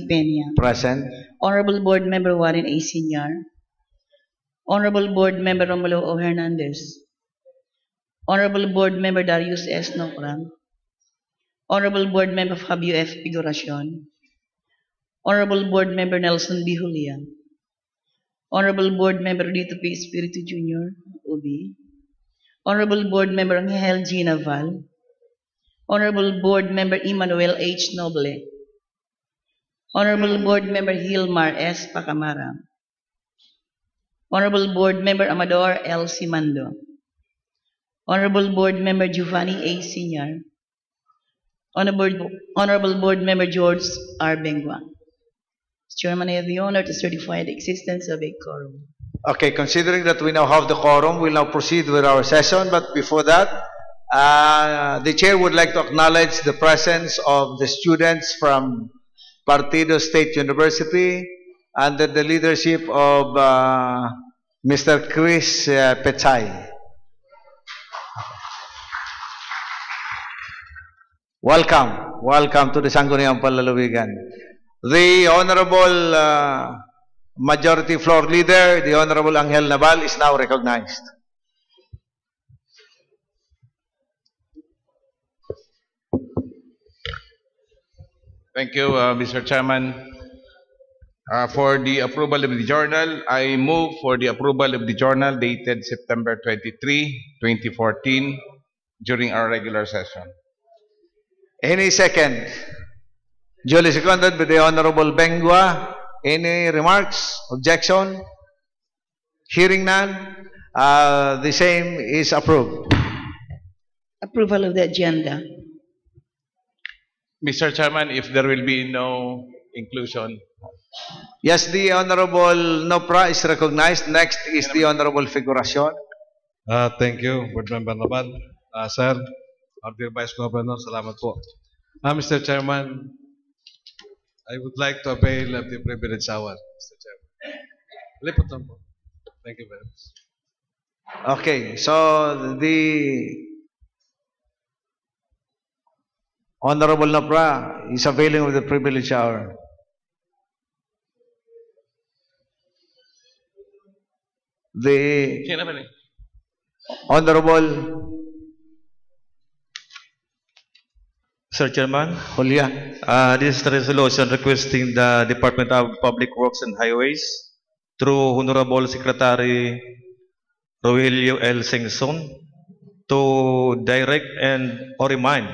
Peña. Present. Honorable Board Member Warren A. Senior. Honorable Board Member Romulo O. Hernandez. Honorable Board Member Darius S. Nocram. Honorable Board Member Fabio F. Figuracion. Honorable Board Member Nelson B. Julian. Honorable Board Member Dito P. Espiritu Jr., UB. Honorable Board Member Angel G. Naval. Honorable Board Member Emmanuel H. Noble. Honorable Board Member Hilmar S. Pacamara. Honorable Board Member Amador L. Simando. Honorable Board Member Giovanni A. Senior. Honorable Board Member George R. Bengua. Chairman, I have the honor to certify the existence of a quorum. Okay, considering that we now have the quorum, we'll now proceed with our session. But before that, the chair would like to acknowledge the presence of the students from Partido State University under the leadership of Mr. Chris Pechay. Welcome to the Sangguniang Panlalawigan. The Honorable Majority Floor Leader, the Honorable Angel Naval, is now recognized. Thank you, Mr. Chairman. For the approval of the journal, I move for the approval of the journal dated September 23, 2014, during our regular session. Any second? Duly seconded by the Honorable Bengua. Any remarks? Objection? Hearing none, the same is approved. Approval of the agenda. Mr. Chairman, if there will be no inclusion. Yes, the Honorable Nopra is recognized. Next is the Honorable Figuracion. Thank you, Board Member Naval. Sir, our dear Vice Governor, salamat po. Mr. Chairman, I would like to avail of the privilege hour, Mr. Chairman. Lipot lang po. Thank you very much. Okay, so the Honorable Nopra is availing of the privilege hour. The Honorable Sir Chairman, Julian. this is the resolution requesting the Department of Public Works and Highways through Honorable Secretary Rogelio L. Singson to direct and or remind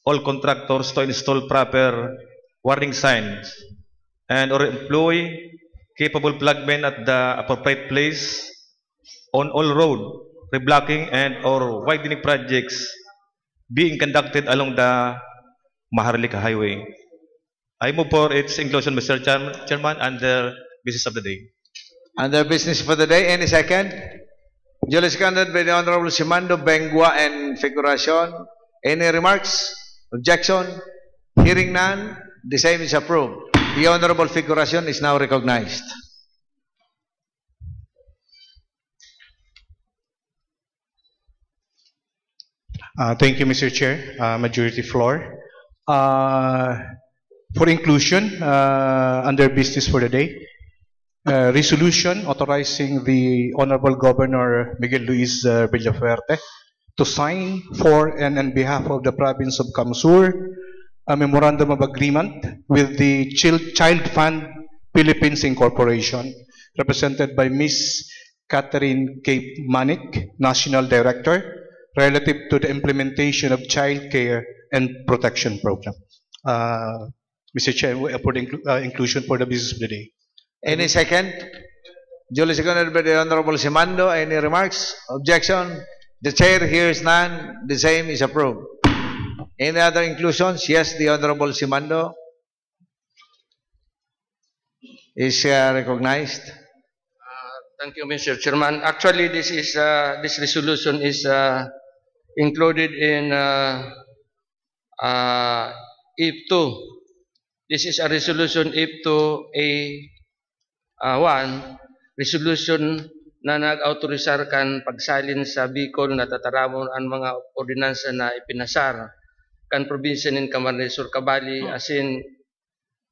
all contractors to install proper warning signs and or employ capable plugmen at the appropriate place on all road reblocking and or widening projects being conducted along the Maharlika Highway. I move for its inclusion, Mr. Chairman, under business of the day. Under business for the day, any second? Duly seconded by the Honorable Simando, Bengua, and Figuracion. Any remarks? Objection? Hearing none, the same is approved. The Honorable Figuracion is now recognized. Thank you, Mr. Chair. Majority floor. For inclusion, under business for the day, resolution authorizing the Honorable Governor Miguel Luis Villafuerte to sign for and on behalf of the province of Kamsur a memorandum of agreement with the Child Fund Philippines Incorporation, represented by Ms. Catherine Cape Manik, National Director, relative to the implementation of child care and protection program. Mr. Chair, for the inclusion for the business of the day. Any second? Duly seconded by the Honorable Simando. Any remarks? Objection? The chair hears none. The same is approved. Any other inclusions? Yes, the Honorable Simando is recognized. Thank you, Mr. Chairman. Actually, this resolution is included in if 2. This is a resolution if 2A1, resolution na nag-autorisar kan pagsalin sa Bicol na tataramon ang mga ordinansa na ipinasar kan probinsya ng Camarines Sur Cavali asin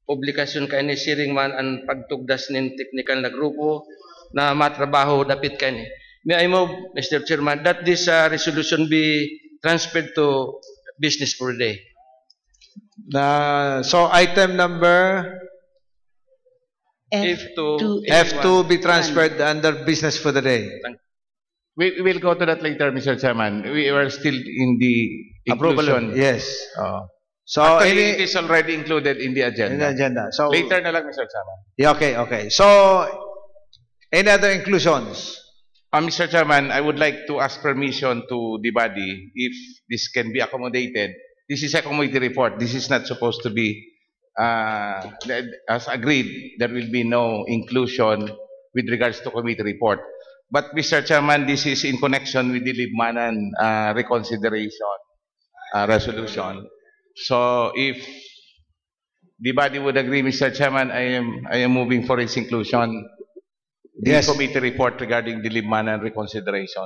publikasyon kani siring man ang pagtugdas nin teknikal na grupo na matrabaho dapit kani. May I move, Mr. Chairman, that this resolution be transferred to business for the day. So item number F2 be transferred under business for the day. We will go to that later, Mr. Chairman. We are still in the Approval. inclusion. Yes. So Actually, it is already included in the agenda. in the agenda. So Later na lang, Mr. Chairman. Yeah, okay. So any other inclusions? Mr. Chairman, I would like to ask permission to the body if this can be accommodated. This is a committee report. This is not supposed to be, as agreed, there will be no inclusion with regards to committee report. But Mr. Chairman, this is in connection with the Libmanan reconsideration resolution. So if the body would agree, Mr. Chairman, I am moving for its inclusion. The Yes. committee report regarding the Libmanan reconsideration.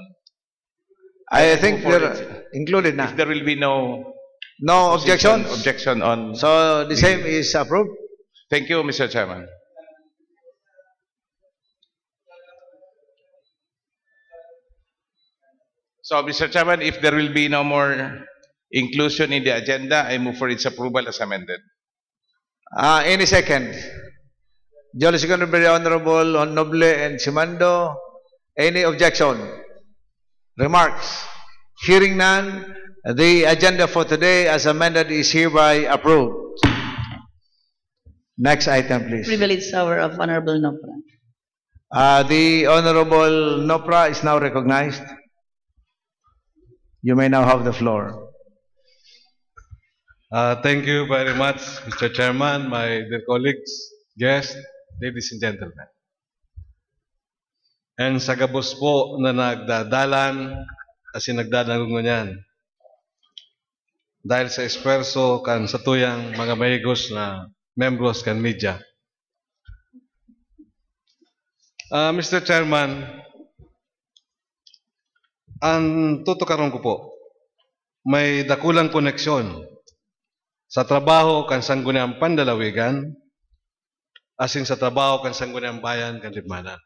I think move for they're included now. If there will be no No objections? objection on. So the same is approved? Thank you, Mr. Chairman. So, Mr. Chairman, if there will be no more inclusion in the agenda, I move for its approval as amended. Any second? Jolly Second, very Honorable Noble and Simando. Any objection? Remarks? Hearing none, the agenda for today as amended is hereby approved. Next item, please. Privilege hour of Honorable Nopra. The Honorable Nopra is now recognized. You may now have the floor. Thank you very much, Mr. Chairman, my dear colleagues, guests, ladies and gentlemen. And sa gabos po na nagdadalan, kasi nagdadangungan dahil sa esperso kan sa tuyang mga mahigos na membros kan media. Mr. Chairman, ang tutukaron ko po, may dakulang koneksyon sa trabaho kan Sangguniang Pandalawigan asin sa trabaho kan Sangguniang Bayan kan Libmanan.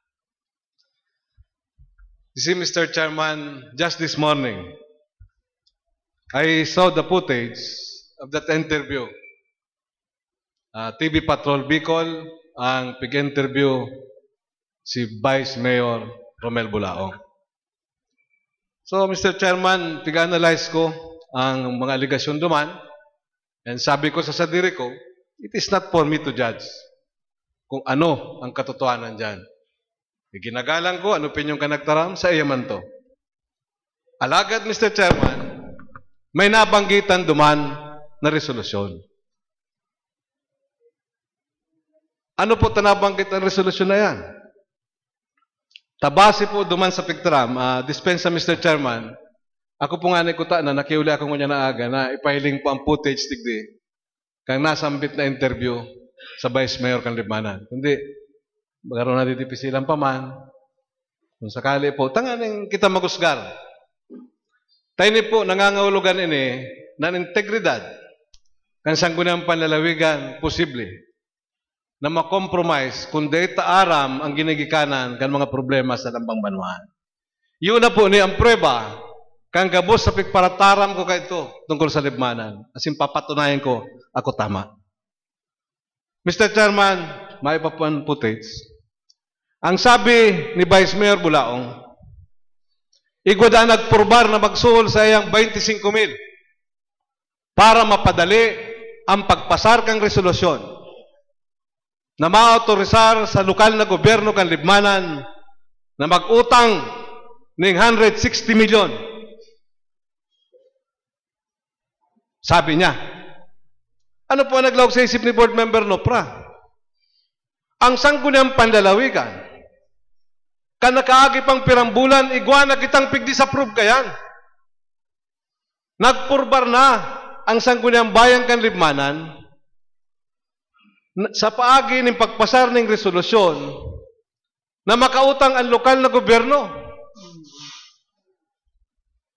You see, Mr. Chairman, just this morning, I saw the footage of that interview. TV Patrol Bicol, ang pig-interview si Vice Mayor Romel Bulaong. So, Mr. Chairman, pig-analyze ko ang mga aligasyon duman, and sabi ko sa sadiri ko, it is not for me to judge kung ano ang katotohanan dyan. Ginagalang ko, ano pinyong kanagtaram, sa iyaman to. Alagad, Mr. Chairman, may nabanggitan duman na resolusyon. Ano po tanabanggit ang resolusyon na yan? Tabasi po duman sa pictram, dispensa Mr. Chairman, ako po nga nikuta na nakiuli ako ngunya na aga na ipahiling po ang footage tigdi kang nasambit na interview sa Vice Mayor kan Libmanan. Kundi, magkaroon na ditipisilan pa man, kung sakali po, tanganing kita magusgar. Tayo ni po nangangahulugan ini ng integridad kan Sangguniang Panlalawigan posible na makompromise kung data aram ang ginigikanan kan mga problema sa Lambang Banwaan. Yun na po ni ang prueba kang gabos sa pigparataram ko kaito tungkol sa Libmanan. Asin papatunayan ko, ako tama. Mr. Chairman, may papuan footage. Ang sabi ni Vice Mayor Bulaong, igwada nagpurbar na magsuhol sa iyang 25,000 para mapadali ang pagpasar kang resolusyon na maautorisar sa lokal na gobyerno kan Libmanan na mag-utang ng 160 milyon. Sabi niya. Ano po ang naglawag sa isip ni Board Member Nopra? Ang Sangguniang Panlalawigan, kanakaagi pang pirambulan, igwana kitang pig-disapprove kayan. Nagpurbar na ang Sangguniang Bayan kan Libmanan sa paagi ng pagpasar ng resolusyon na makautang ang lokal na gobyerno.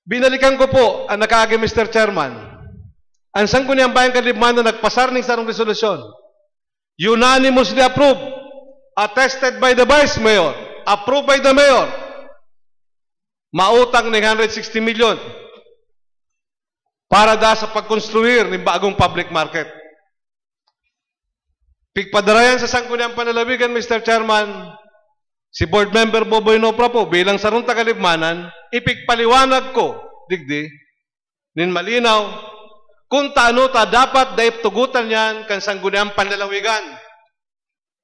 Binalikan ko po ang nakaagi, Mr. Chairman. Ang Sangguniang Bayan kan Libmanan nagpasar ng sarong resolusyon unanimously approved, attested by the Vice Mayor, approved by the Mayor, mautang ng 160 million para sa pagkonstruir ng bagong public market. Pigpadarayan sa Sangguniang Panlalawigan, Mr. Chairman, si Board Member Boboy Nopra po, bilang sarong tagalibmanan, ipigpaliwanag ko, digdi, nin malinaw, kung taano ta dapat daiptugutan yan kan Sangguniang Panlalawigan.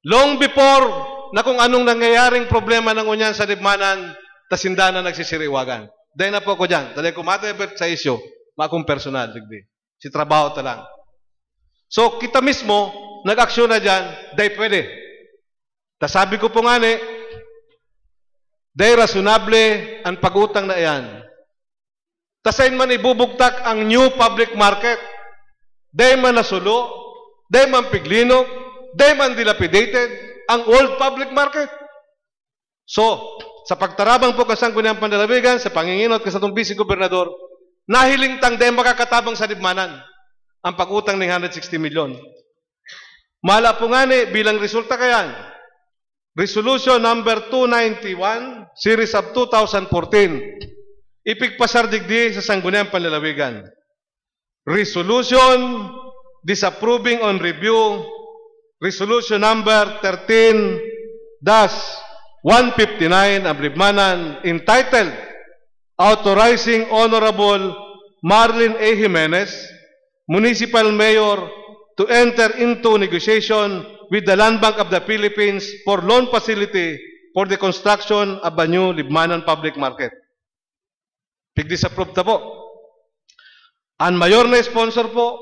Long before na kung anong nangyayaring problema ng unyan sa libmanan, tasinda na nagsisiriwagan. Dahil na po ko dyan, dahil kumatibet sa isyo, makong personal, digdi. Si trabaho ta lang. So, kita mismo, nag-aksyon na dyan, dahil pwede. Sabi ko po nga dahil rasunable ang pag-utang na iyan. Tasayin man ibubugtak ang new public market. Dahil man nasulo, dahil man piglino, dahil man dilapidated ang old public market. So, sa pagtarabang po Sangguniang Panlalawigan, sa panginginot sa itong Vice Gobernador, nahiling tang dahil makakatabang sa libmanan ang pag-utang ng 160 million. Mala po nga bilang resulta kayan, Resolution number 291, Series of 2014, ipigpasardigdi sa Sangguniang Panlalawigan. Resolution disapproving on review, Resolution number 13-159 of Libmanan, entitled Authorizing Honorable Marlene A. Jimenez, Municipal Mayor, to enter into negotiation with the Land Bank of the Philippines for loan facility for the construction of a new Libmanan public market. Pig-disapprove na po. Ang mayor na sponsor po,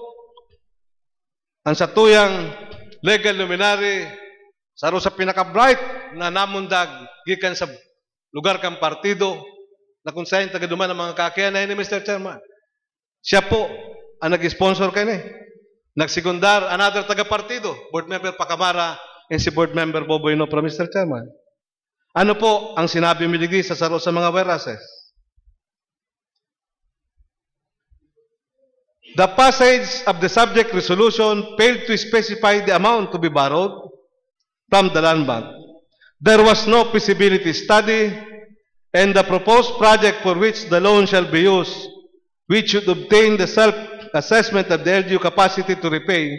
ang satuyang legal luminary, saro sa pinaka-bright na namundag gikan sa lugar kang partido na kung saan tagaduman ng mga kakayanay ni Mr. Chairman. Siya po ang nag-sponsor kayo Nagsekundar, another taga-partido, Board Member Pacamara, and si Board Member Boboy Nopra, Mr. Chairman. Ano po ang sinabi miligdi sa saro sa mga whereases? The passage of the subject resolution failed to specify the amount to be borrowed from the Land Bank. There was no feasibility study, and the proposed project for which the loan shall be used, which should obtain the self-assessment of the LGU capacity to repay,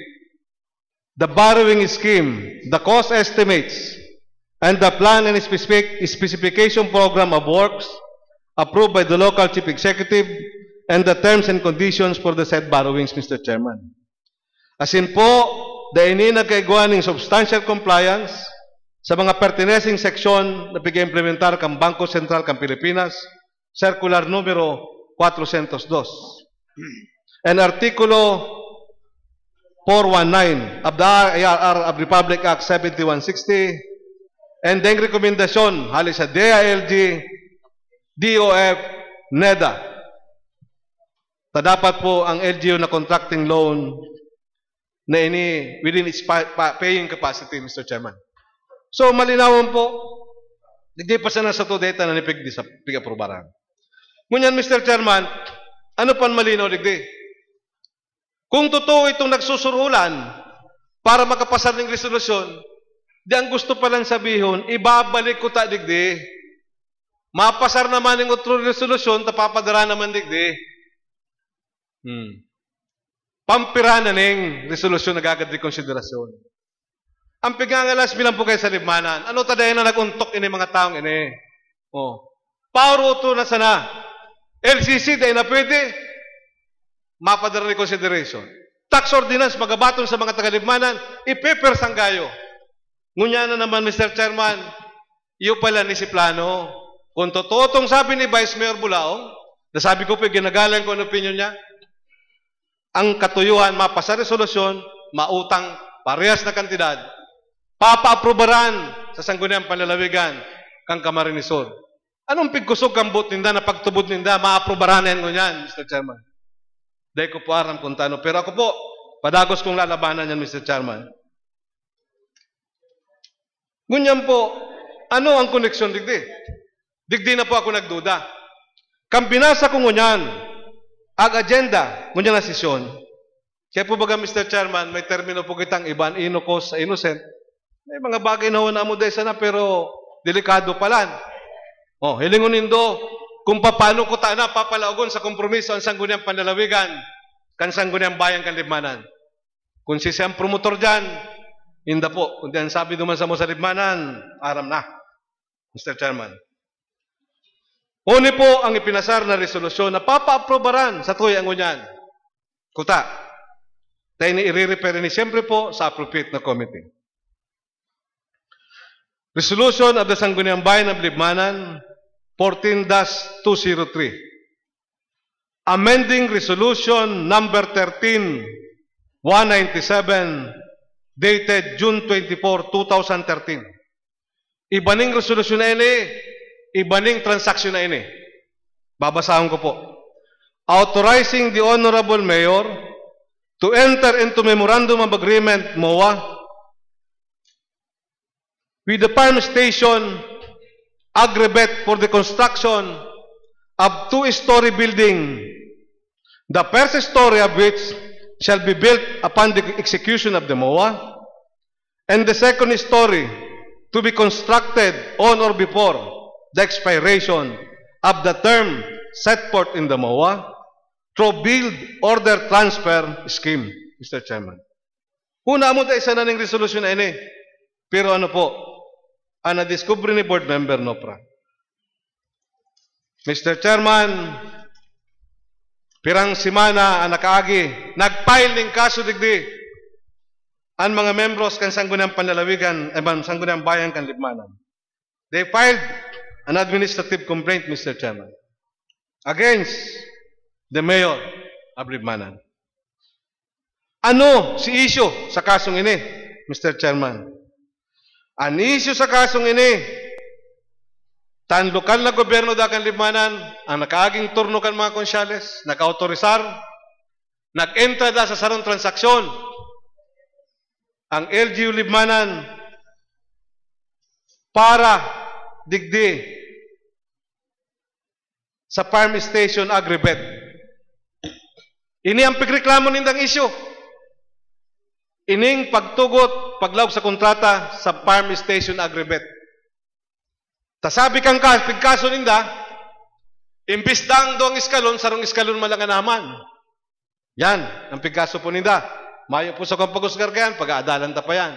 the borrowing scheme, the cost estimates, and the plan and specification program of works approved by the local chief executive, and the terms and conditions for the said borrowings, Mr. Chairman. Asin po, dahil nagkaiguan ng substantial compliance sa mga pertinacing seksyon na pag-implementar kang Bangko Sentral kang Pilipinas, Circular numero 402. And Artikulo 419 of the IRR of Republic Act 7160, and then rekomendasyon halis sa DILG, DOF, NEDA. Dapat po ang LGU na contracting loan na ini within its paying capacity, Mr. Chairman. So, malinawan po, hindi pa sana sa to data na nipigdi sa pig-aprobaran. Ngunyan, Mr. Chairman, ano pan malinaw, digdi? Kung totoo itong nagsusurulan para makapasar ng resolusyon, di ang gusto palang sabihin, ibabalik ko ta, digdi. Mapasar naman ng otro resolusyon, tapapadara naman, digdi. Pampira na ng resolusyon nagagad di konsiderasyon. Ang pigangalas bilang po kayo sa libmanan, ano tadayan na naguntok ini mga taong ini? Pauro to na sana. LCC dahil na pwede, mapadara ni consideration. Tax ordinance, magabaton sa mga tagalibmanan, ipeper sanggayo. Ngunya na naman, Mr. Chairman, iyo pala ni si plano. Kung totoo tong sabi ni Vice Mayor Bulaong, nasabi ko po, ginagalang ko ang opinion niya, ang katuyuhan mapasa resolusyon, mautang parehas na kantidad, papa-aprobaran sa Sangguniang Panlalawigan kang Camarines Sur. Anong pigkusog kang bot ninda na pagtubod ninda, maaprobaran yan ngunyan, Mr. Chairman? Dahil ko po aram kung tano. Pero ako po, padagos kong lalabanan yan, Mr. Chairman. Ngunyan po, ano ang koneksyon digdi? Digdi na po ako nagduda. Kang binasa ko ngunyan, ang agenda, ngunyan na sesyon, Kaya po baga, Mr. Chairman, may termino po kitang iban inocos sa innocent. May mga bagay na huna mo dahil sana pero delikado palan. Hilingon nindo kung paano ko na papalaogon sa kompromiso ang sangguniang panlalawigan kan sangguniang bayan kan Libmanan. Kung si siyang promotor dyan, hindi po. Kundi ang sabi naman sa mo sa Libmanan, aram na, Mr. Chairman. Uni po ang ipinasar na resolusyon na papa-aprobaran sa tuyang unyan. Kuta, tayo ni i-repair ni siyempre po sa appropriate na committee. Resolution of the Sangguniang Bayan of Libmanan 14-203. Amending Resolution number 13-197 dated June 24, 2013. Ibaning resolusyon na ini, ibaning transaksyon na ini. Babasahan ko po. Authorizing the Honorable Mayor to enter into Memorandum of Agreement, MOA, with the Farm Station Agribet for the construction of two-story building, the first story of which shall be built upon the execution of the MOA, and the second story to be constructed on or before the expiration of the term set forth in the MOA through Build Order Transfer Scheme, Mr. Chairman. Una mo tayo isa na ng resolution na ini. Pero ano po, ang na-discover ni Board Member Nopra. Mr. Chairman, pirang simana ang nakaagi, nag-file ng kaso digdi ang mga membros kan Sangguniang Panlalawigan, Sangguniang Bayan kan Libmanan. They filed an administrative complaint, Mr. Chairman, against the Mayor of Libmanan. Ano si issue sa kasong ini, Mr. Chairman? Ang issue sa kasong ini, tan lokal na gobyerno da kan Libmanan, ang nakaaging turno kan mga konsyales, nag-autorizar, nag-entra da sa sarong transaksyon, ang LGU Libmanan para digdi sa Farm Station Agribet. Ini ang pagreklamo nindang issue. Ining pagtugot, paglawag sa kontrata sa Farm Station Agribet. Tasabi kang pigkaso ninda, imbis dang doang iskalon, sarong iskalon malanganaman. Yan, ang pigkaso po ninda. Mayo po sa kong pag-usgar kayan, pag-aadalan ta pa yan.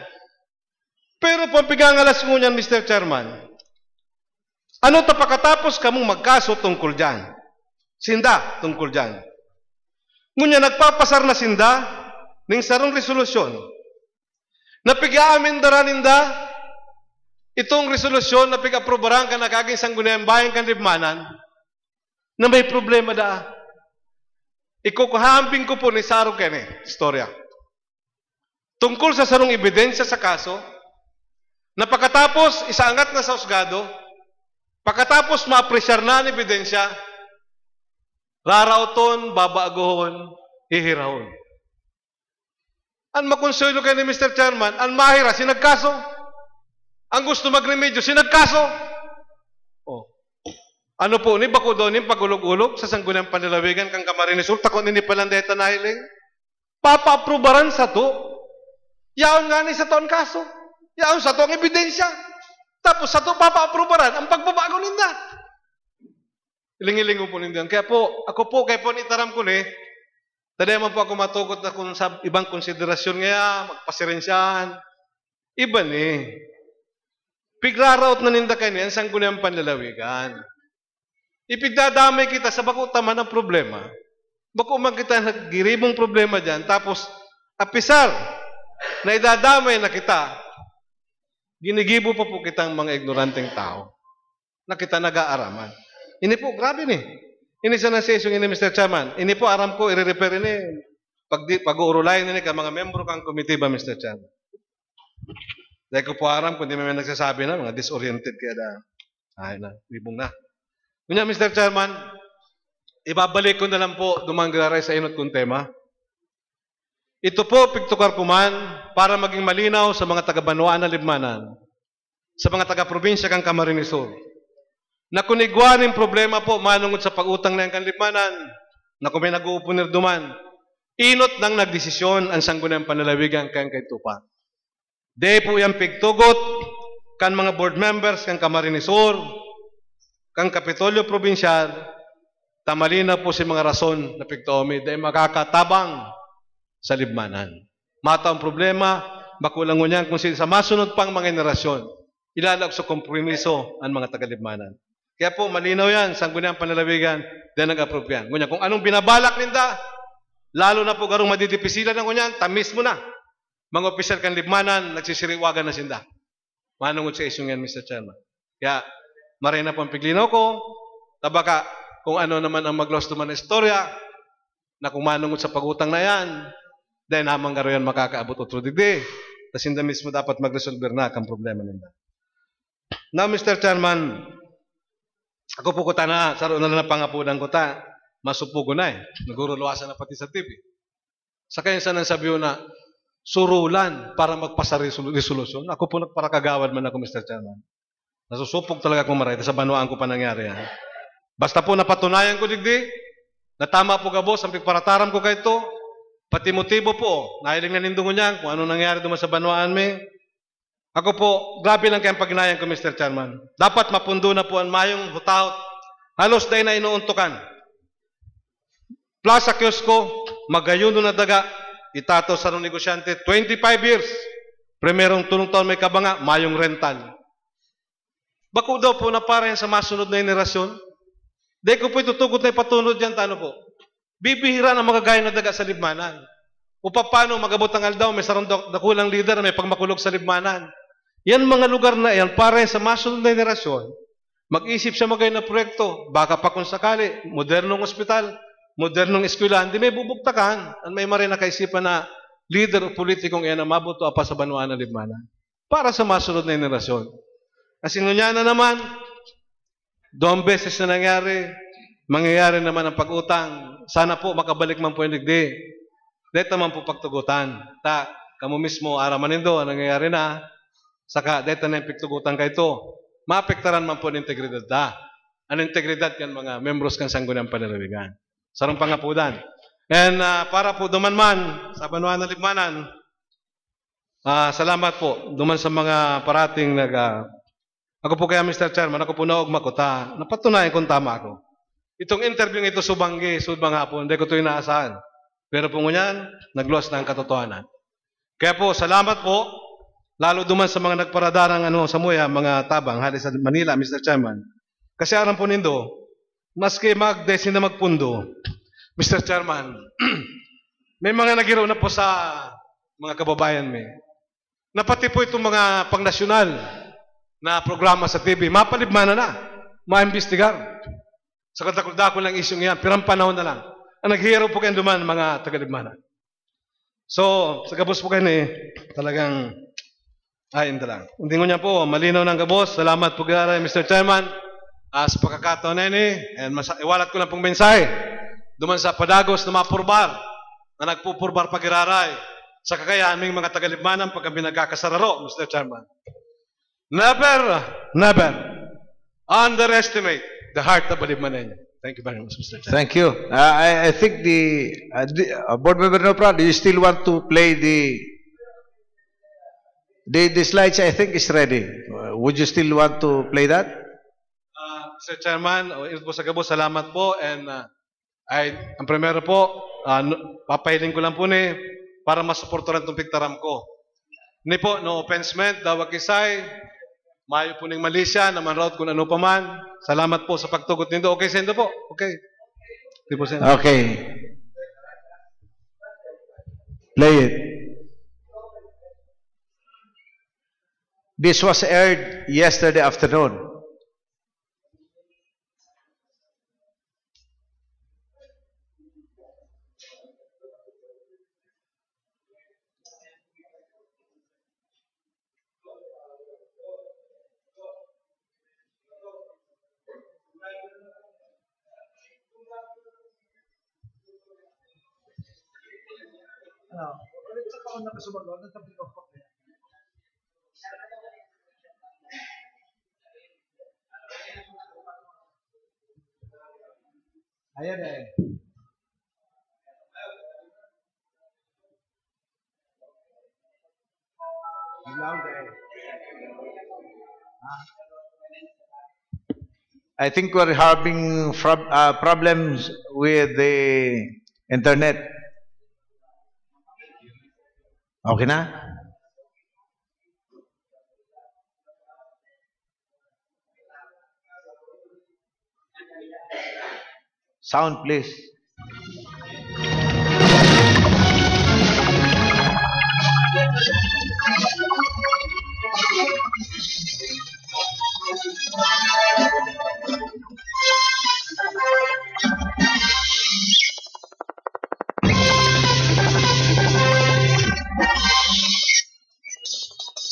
Pero po, pigangalas ngunyan, Mr. Chairman, ano ta pagkatapos kamong magkaso tungkol dyan? Sinda tungkol dyan. Ngunyan, nagpapasar na sinda ning sarong resolusyon. Napigaamin daraninda itong resolusyon na pig-aprobaran ka nakaging Sangguniang Bayan kan Libmanan na may problema da. Ikukuhambing ko po ni Saro kene, istorya. Tungkol sa sarong ebidensya sa kaso, na pagkatapos isaangat na sa husgado, pagkatapos maapresyar na ang ebidensya, rarauton, babaagohon, hihirahon. Ang makonsuelo kayo ni Mr. Chairman, ang mahira, sinagkaso. Ang gusto magremedyo, sinagkaso. Ano po, ni bako doon yung pagulog-ulog sa Sangguniang Panlalawigan kang Camarines Sur, takot ni Palandeta na hiling. Papa-aprobaran sa to. Yaon nga ni sa to ang kaso. Yaon sa to ang ebidensya. Tapos sa to papa-aprobaran ang pagbabago ninda. Iling-iling po ninda. Kaya po, ako po, kaya po nitaram ko ni, taday man po ako matugot na kung sa ibang konsiderasyon ngaya, magpasirensyahan. Iba ni. Pigraraot na ninda kayo ang Sangguniang Panlalawigan. Ipigdadamay kita sa bako tama ng problema. Bako man kita naggiribong problema dyan, tapos apisar na idadamay na kita, ginigibo pa po kitang mga ignoranteng tao na kita nag-aaraman. Ini po, grabe ni. Ini sa nasesyon ini, Mr. Chairman. Ini po, aram ko, i-repair ini. Pag-uurulayan ini ka mga membro kang komite ba, Mr. Chairman? Dahil ko po aram, kung di may nagsasabi na, mga disoriented kaya na. Ay na, ibong na. Kunya, Mr. Chairman, ibabalik ko na lang po dumanggaray sa inot kong tema. Ito po, pigtukar kuman, para maging malinaw sa mga taga-Banwaan na Libmanan, sa mga taga-probinsya kang Camarines Sur, na kunigwaning problema po manungod sa pag-utang na yung Libmanan, na kung may nag-uupunir duman, Inot nang nagdesisyon ang Sangguniang Panlalawigan kang kay Tupa. Di po yung pigtugot kan mga board members kang Camarines Sur, kang Kapitolyo Provincial, tamalina po si mga rason na pigtuomi dahil makakatabang sa libmanan. Mata ang problema, bakulang ngunyan kung sa masunod pang mga generasyon, ilalagak sa kompromiso ang mga tagalibmanan. Kaya po, malinaw yan, Sangguniang Panlalawigan, dahil nag-approve yan. Ngunyan, kung anong binabalak ninda, lalo na po garong madidipisilan ng ngunyan, tamis mo na. Mga opisyal kan libmanan, nagsisiriwagan na sinda. Manungod sa isyong yan, Mr. Chairman. Kaya, maray na po ang piglinaw ko, tabaka kung ano naman ang maglos naman na istorya, na kung manungod sa pagutang na yan, dahil namang garo yan makakaabot o trudigdi, tas hindi mismo dapat mag-resolver na ang problema nila. Now, Mr. Chairman, ako po kuta na, saro na lang pangapunan ko ta, masupugo na naguruluwasan na pati sa TV. Sa kanya sa nang sabiyo na, surulan para magpasa resolusyon. Ako po nagparakagawad man ako, Mr. Chairman. Nasusupog talaga akong maray, sa banuaan ko pa nangyari yan. Basta po napatunayan ko digdi, na tama po gabos, ang pigparataram ko kay ito, pati motibo po, nahiling na nindungo niyan, kung ano nangyari duman sa banuaan me. Ako po, grabe lang kayang paginayan ko, Mr. Chairman. Dapat mapundo na po ang mayong hutaot. Halos dahil na inuuntukan. Plaza Kiosko, magayuno na daga, itato sa negosyante, 25 years. Primerong tulong taon may kabanga, mayong rental. Bako daw po na para yan sa masunod na generasyon. Dahil ko po itutugot na ipatunod dyan, tano po. Bibihira na magagaya na daga sa libmanan. O paano magabot ang aldaw, may sarang dakulang leader na may pagmakulog sa libmanan. Yan mga lugar na yan, para yan sa masunod na generasyon, mag-isip siya magay na proyekto, baka pa kung sakali, modernong ospital, modernong eskwela, hindi may bubuktakan, at may marin na kaisipan na leader o politikong yan na mabuto pa sa banuan ng libmanan. Para sa masunod na generasyon. Kasi ngunya na naman, 2 beses na nangyari, mangyayari naman ang pag-utang. Sana po makabalik man po yung digdi. Dito man po pagtugutan. Kamu mismo, araman nindo, ang nangyayari na, saka dito na yung pagtugutan kayo ito. Maapektaran man po ang integridad da. Ang integridad kan mga membros kan Sangguniang Panlalawigan. Sarong pangapudan. And para po duman man sa banuan ng libmanan, salamat po duman sa mga parating ako po kaya, Mr. Chairman, ako po naugma ko napatunayan kung tama ako. Itong interview ito subanggi, subang hapon, hindi ko ito inaasahan. Pero po ngunyan, nagluwas na ang katotohanan. Kaya po, salamat po, lalo duman sa mga nagparadarang sa muya, mga tabang, halos sa Manila, Mr. Chairman. Kasi aram po nindo, maski magdesin na magpundo, Mr. Chairman, may mga nagiraw na po sa mga kababayan may. Napati po itong mga pangnasyonal na programa sa TV, mapalibmana na, maimbestigar. Sa kadakul-dakul lang isyong yan, pirang panahon na lang. Ang naghihiraw po kayo duman, mga tagalibmana. So, sa gabos po kayo talagang, hindi lang. Hindi ko niya po, malinaw ng gabos. Salamat po kayo, Mr. Chairman. Sa pagkakataon na and iwalat ko lang pong mensahe. Duman sa padagos na mapurbar, na nagpupurbar pag-iraray, sa kakayahan ng mga tagalibmanan pag kami nagkakasararo, Mr. Chairman. Never underestimate the heart of Balibmanan. Thank you very much, Mr. Chairman. Thank you. I think the Board Member Nopra, do you still want to play the slides? I think is ready. Would you still want to play that? Mr. Chairman, ito po sa gabo, salamat po. And ang primero po, papahiling ko lang po para masuporturan itong pigtaram ko. Ni po, no offensement, dawag kisay, mayo po ng Malaysia, naman route kung ano pa man. Salamat po sa pagtugot nindo. Okay, sendo po. Okay. Okay. Play it. This was aired yesterday afternoon. Ayan I think we're having problems with the internet. Okay na? Sound, please.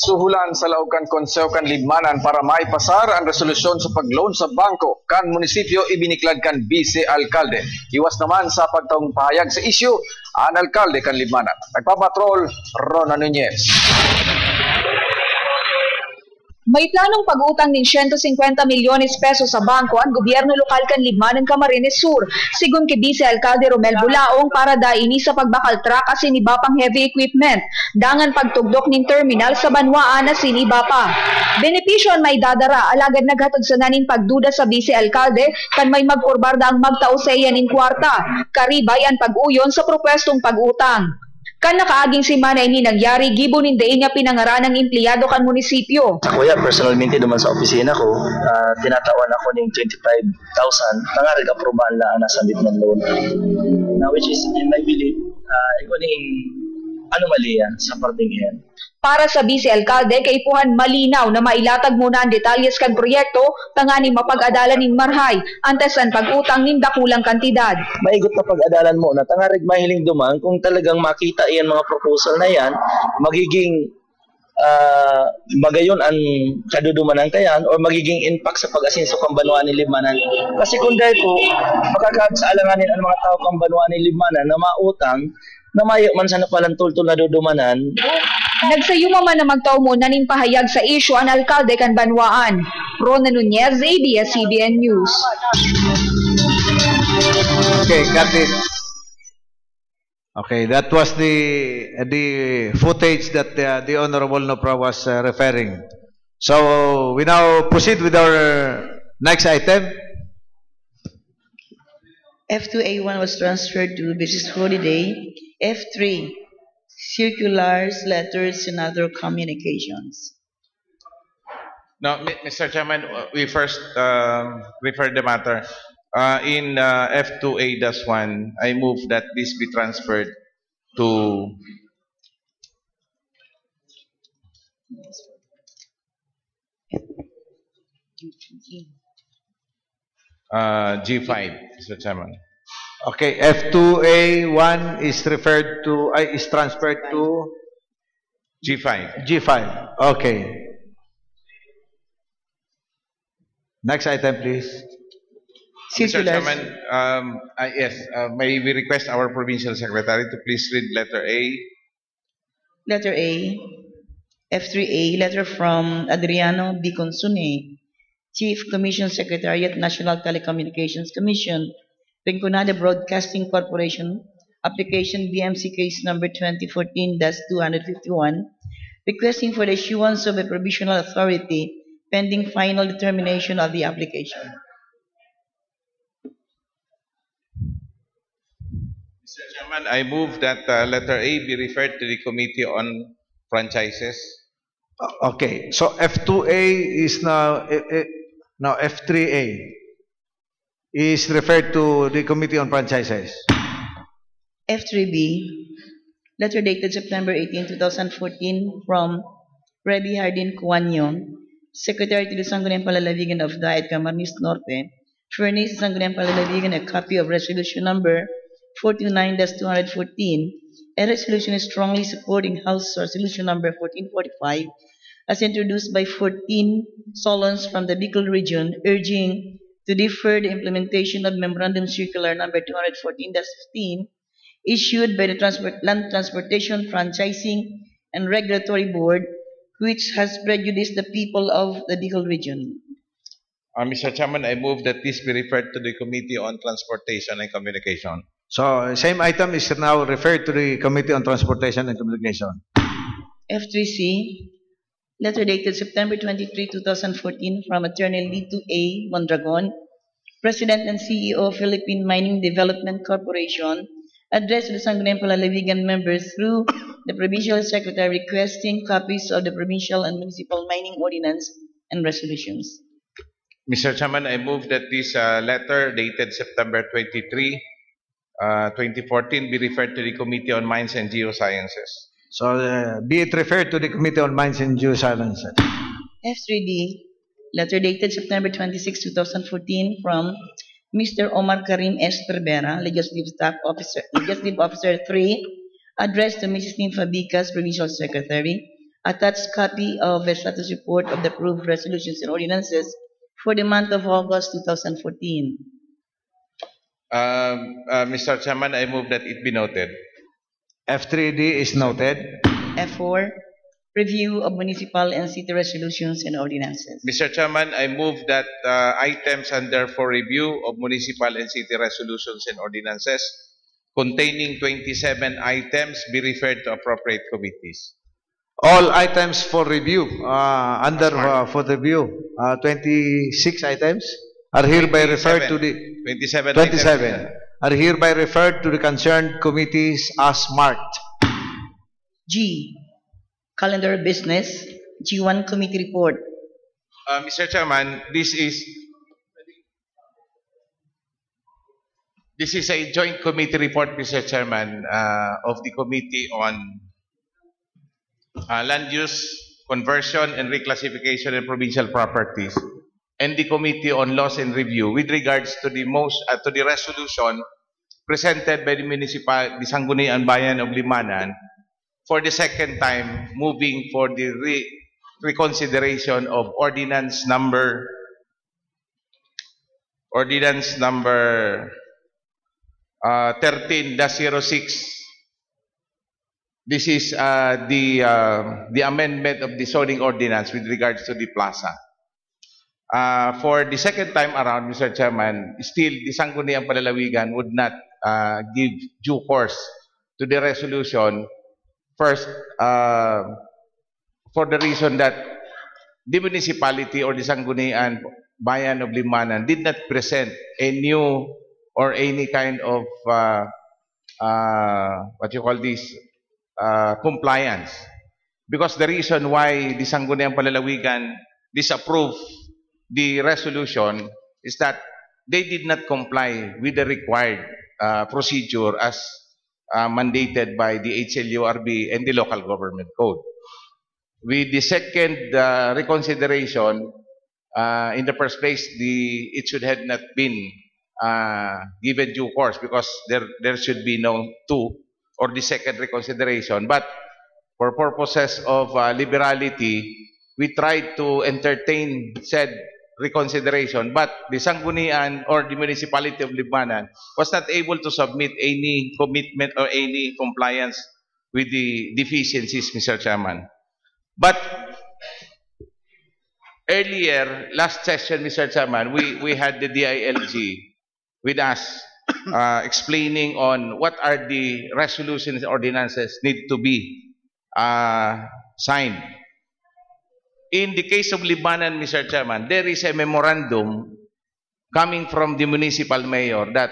Suhulan sa Laucan Konseho kan Libmanan para maipasar ang resolusyon sa pagloan sa bangko kan munisipyo ibiniklad kan Vice Alkalde. Iwas naman sa pagtaong pahayag sa isyu ang Alkalde kan Libmanan. Nagpapatrol, Rona Nunez. May planong pag-utang ng 150 milyones pesos sa bangko ang gobyerno lokal kan Libmanan, Camarines Sur, sigon kay Vice Alcalde Romel Bulaong para daini sa pagbakal truck at sinibapang heavy equipment, dangan pagtugdok ng terminal sa Banwaan na sinibapa. Benepisyon may dadara, alagad naghatod sa naning pagduda sa Vice Alcalde kan may magporbarda ang magtao sa iyan in kwarta, karibay ang pag-uyon sa propwestong pag-utang. Kan nakaaging semana ini nangyari, gibunin daing nga pinangaran ng empleyado kan munisipyo. Ako ya, personalmente naman sa opisina ko, tinatawan ako ng 25,000, nangarig aprobahan na nasa ng loan. Which is, I believe, ikaw ning anomalya sa parting yan. Para sa Vice Alcalde, kaipuhan malinaw na mailatag muna ang detalyes kan proyekto, tangani mapag-adalan ning marhay, antes ang pag-utang ning dakulang kantidad. Maigot na pag-adalan mo na tangarig mahiling duman kung talagang makita iyan mga proposal na yan, magiging magayon ang kadudumanan kayan o magiging impact sa pag-asinso kang Banwaan ni Libmanan. Kasi kung dahil po, makakaalanganin ang mga tao kang Banwaan ni Libmanan na mautang, na mayo man sa napalang tultol na dudumanan. Nagsayuma man na magtao mo naning pahayag sa isyu ang Alkalde kan Banwaan. Rona Nunez, ABS-CBN News. Okay, got it. Okay, that was the footage that the Honorable Nopra was referring. So we now proceed with our next item. F2A1 was transferred to Business Holiday. F3, circulars, letters, and other communications. Now, Mr. Chairman, we first refer the matter. In F2A-1, I move that this be transferred to G5, Mr. Chairman. Okay, F2A1 is referred to, is transferred to G5. G5. Okay. Next item, please. Mr. Chairman, yes, may we request our provincial secretary to please read letter A. Letter A, F3A, letter from Adriano B. Consune, Chief Commission Secretariat, National Telecommunications Commission, Rinconada Broadcasting Corporation, application BMC case number 2014-251, requesting for the issuance of a provisional authority pending final determination of the application. Mr. Chairman, I move that letter A be referred to the Committee on Franchises. Okay, so F2A is now F3A is referred to the Committee on Franchises. F3B, letter dated September 18, 2014 from Reby Hardin Cuanyo, Secretary to the Sangguniang Palalawigan of Daet Camarines Norte, furnished Sangguniang Palalawigan a copy of resolution number 429-214, a resolution strongly supporting House Resolution number 1445 as introduced by 14 Solons from the Bicol region, urging to defer the implementation of Memorandum Circular number 214-15 issued by the Land Transportation, Franchising, and Regulatory Board, which has prejudiced the people of the Bicol region. Mr. Chairman, I move that this be referred to the Committee on Transportation and Communication. So, same item is now referred to the Committee on Transportation and Communication. F3C, Letter dated September 23, 2014 from Attorney Lito A. Mondragon, President and CEO of Philippine Mining Development Corporation, addressed to the Sangguniang Palalawigan members through the Provincial Secretary requesting copies of the provincial and municipal mining ordinance and resolutions. Mr. Chairman, I move that this letter dated September 23, 2014 be referred to the Committee on Mines and Geosciences. So, be it referred to the Committee on Mines and Geosciences. F3D, letter dated September 26, 2014 from Mr. Omar Karim S. Perbera, Legislative Officer 3, addressed to Mrs. Nympha Bicas, Provincial Secretary, attached copy of the status report of the approved resolutions and ordinances for the month of August 2014. Mr. Chairman, I move that it be noted. F3D is noted. F4, review of municipal and city resolutions and ordinances. Mr. Chairman, I move that items under for review of municipal and city resolutions and ordinances containing 27 items be referred to appropriate committees. All items for review, for review, 26 items are hereby referred to the 27 27 are hereby referred to the concerned committees as marked. G, calendar of business, G1 committee report. Mr. Chairman, this is a joint committee report, Mr. Chairman, of the Committee on Land Use, Conversion and Reclassification of Provincial Properties and the Committee on Laws and Review with regards to the resolution presented by the Sangguniang Bayan of Limanan for the second time moving for the reconsideration of ordinance number 13-06. This is the amendment of the zoning ordinance with regards to the plaza. For the second time around, Mr. Chairman, still the Sangguniang Palalawigan would not give due course to the resolution. First, for the reason that the municipality or the Sangguniang Bayan of Limanan did not present a new or any kind of compliance. Because the reason why the Sangguniang Palalawigan disapproved the resolution is that they did not comply with the required procedure as mandated by the HLURB and the local government code. With the second reconsideration, in the first place, it should have not been given due course because there should be no two or the second reconsideration. But for purposes of liberality, we tried to entertain said reconsideration, but the Sanggunian or the municipality of Limanan was not able to submit any commitment or any compliance with the deficiencies, Mr. Chairman. But earlier, last session, Mr. Chairman, we had the DILG with us explaining on what are the resolutions and ordinances need to be signed. In the case of Limanan, Mr. Chairman, there is a memorandum coming from the municipal mayor that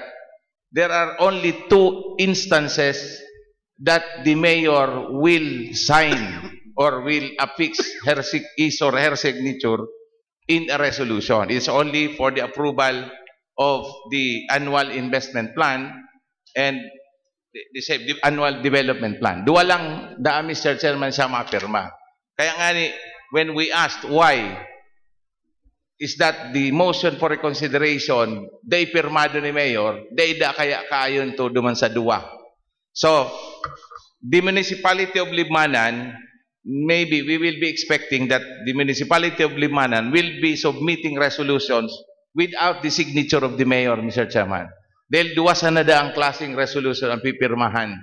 there are only 2 instances that the mayor will sign or will affix his or her signature in a resolution. It's only for the approval of the annual investment plan and the annual development plan. Duwa lang daan, Mr. Chairman, siya mapirma. Kaya nga when we asked why is that the motion for reconsideration, they pirmado ni Mayor, they da kaya kaayon to duman sa duwa. So, the municipality of Limanan, maybe we will be expecting that the municipality of Limanan will be submitting resolutions without the signature of the Mayor, Mr. Chairman. Dahil duwa sa nadaang klaseng resolution ang pipirmahan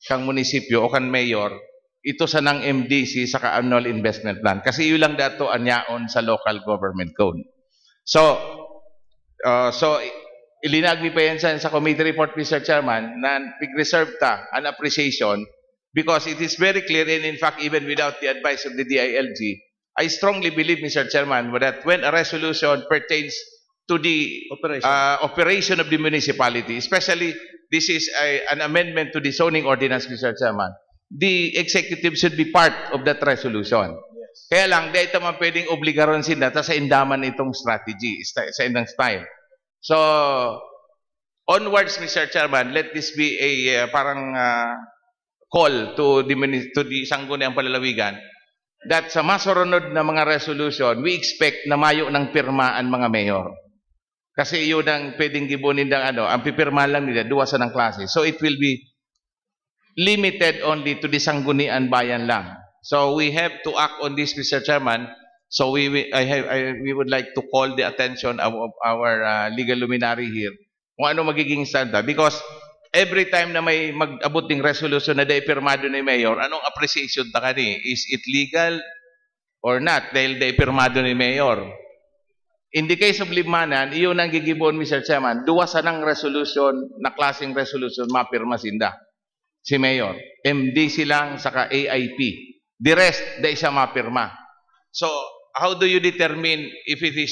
kang munisipyo o kan Mayor, ito sa ng MDC sa annual investment plan. Kasi yun lang dato anyaon sa local government code. So ilinag mi pa yan sa committee report, Mr. Chairman, na pig-reserve ta an appreciation because it is very clear and in fact even without the advice of the DILG, I strongly believe, Mr. Chairman, that when a resolution pertains to the operation of the municipality, especially this is an amendment to the zoning ordinance, Mr. Chairman, the executive should be part of that resolution. Kaya lang, di ito man pwedeng obligaron sila sa indaman itong strategy, sa indang style. So, onwards, Mr. Chairman, let this be a parang call to the Sangguniang Palalawigan that sa masunod na mga resolution, we expect na mayo ng pirma ang mga mayor. Kasi yun ang pwedeng gibunin ng ang pipirma lang nila, duwasan ng klase. So it will be limited only to the Sangguniang Bayan lang. So we have to act on this, Mr. Chairman. So we would like to call the attention of our legal luminary here kung ano magiging standard. Because every time na may mag-abot ng resolution na pirmado ni Mayor, anong appreciation ta kani? Is it legal or not? Dahil pirmado ni Mayor. In the case of Libmanan, iyon ang gigibon, Mr. Chairman, duwasan ng resolution, na klaseng resolution, mapirma sinda. Si Mayor. MD silang, saka AIP. The rest, da isa mapirma. So, how do you determine if it is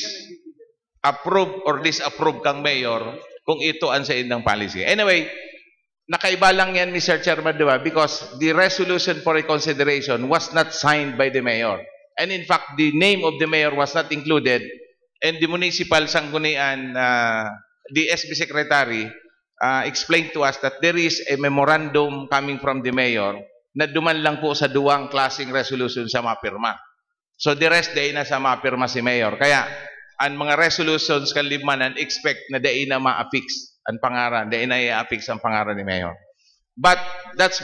approved or disapproved kang Mayor kung ito ang sa indang policy? Anyway, nakaiba lang yan, Mr. Chairman, diba? Because the resolution for reconsideration was not signed by the Mayor. And in fact, the name of the Mayor was not included. And the municipal sanggunian, the SB Secretary, explained to us that there is a memorandum coming from the Mayor na duman lang po sa duwang klaseng resolution sa mapirma. So the rest, day na sa mapirma si Mayor. Kaya, ang mga resolutions kan Libmanan, expect na day na ma-affix ang pangaran, day na i-affix ang pangaran ni Mayor. But that's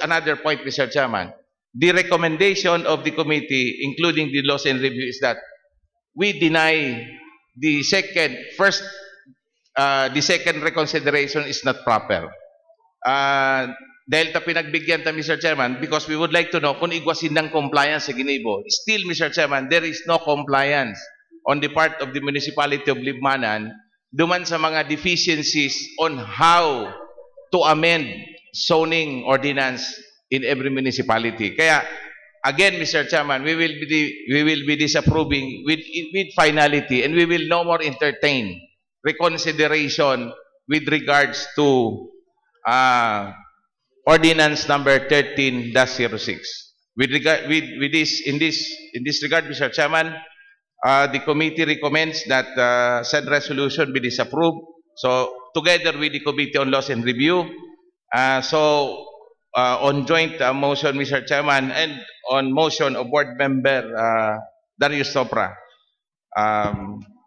another point, Mr. Chairman. The recommendation of the committee, including the laws and review, is that we deny the second reconsideration is not proper. Dahil ta pinagbigyan ta, Mr. Chairman, because we would like to know kung igwasin ng compliance sa Ginibo. Still, Mr. Chairman, there is no compliance on the part of the municipality of Libmanan duman sa mga deficiencies on how to amend zoning ordinance in every municipality. Kaya, again, Mr. Chairman, we will be disapproving with finality, and we will no more entertain reconsideration with regards to ordinance number 13-06. In this regard, Mr. Chairman, the committee recommends that said resolution be disapproved. So, together with the Committee on Laws and Review, on joint motion, Mr. Chairman, and on motion of Board Member Darius Sopra,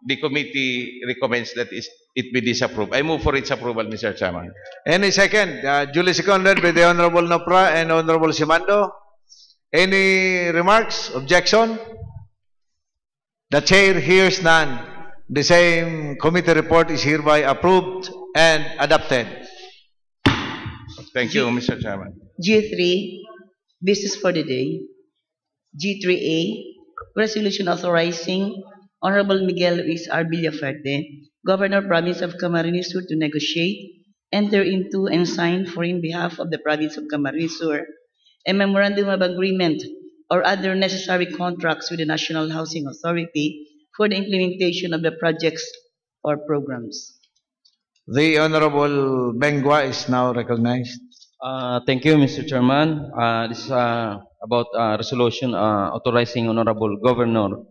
the committee recommends that it be disapproved. I move for its approval, Mr. Chairman. Any second? Duly seconded by the Honorable Nopra and Honorable Simando. Any remarks? Objection? The chair hears none. The same committee report is hereby approved and adopted. Thank you, Mr. Chairman. G3, business for the day. G3A, resolution authorizing Honorable Miguel Luis R. Villaferte, Governor Province of Camarines Sur, to negotiate, enter into, and sign for in behalf of the Province of Camarines Sur a memorandum of agreement or other necessary contracts with the National Housing Authority for the implementation of the projects or programs. The Honorable Bengua is now recognized. Thank you, Mr. Chairman. This is about resolution authorizing Honorable Governor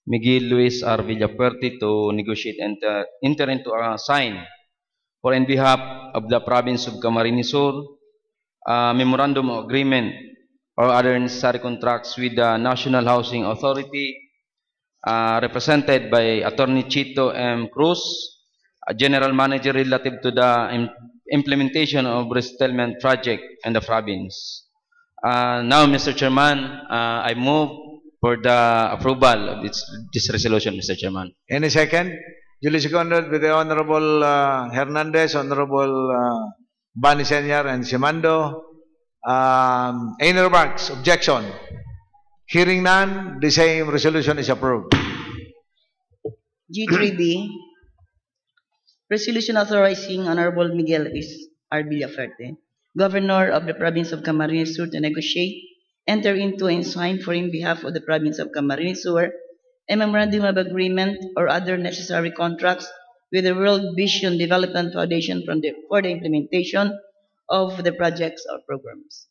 Miguel Luis R. Villaferte to negotiate and enter into a sign for in behalf of the Province of Camarines Sur memorandum of agreement or other necessary contracts with the National Housing Authority, represented by Attorney Chito M. Cruz, a General Manager relative to the implementation of resettlement project in the province. Now, Mr. Chairman, I move for the approval of this resolution, Mr. Chairman. Any second? Duly seconded with the Honorable Hernandez, Honorable Bani Senyar, and Simando. Any remarks? Objection? Hearing none, the same resolution is approved. G3B, resolution authorizing Honorable Miguel Luis R. Villaferte, Governor of the Province of Camarines Sur, to negotiate, enter into and sign for in behalf of the province of Camarines Sur a memorandum of agreement or other necessary contracts with the World Vision Development Foundation for the implementation of the projects or programs.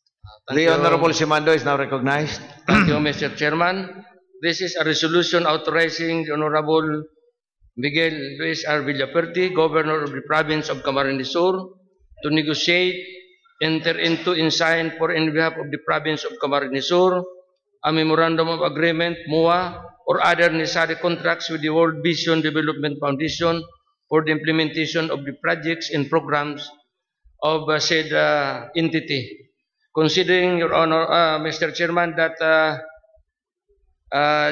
The Honorable Simando is now recognized. Thank you, Mr. Chairman. This is a resolution authorizing the Honorable Miguel Luis R. Villapuerte, Governor of the Province of Camarines Sur, to negotiate, enter into, and sign for in behalf of the Province of Camarines Sur a Memorandum of Agreement, MOA, or other necessary contracts with the World Vision Development Foundation for the implementation of the projects and programs of said entity. Considering, Your Honor, Mr. Chairman, that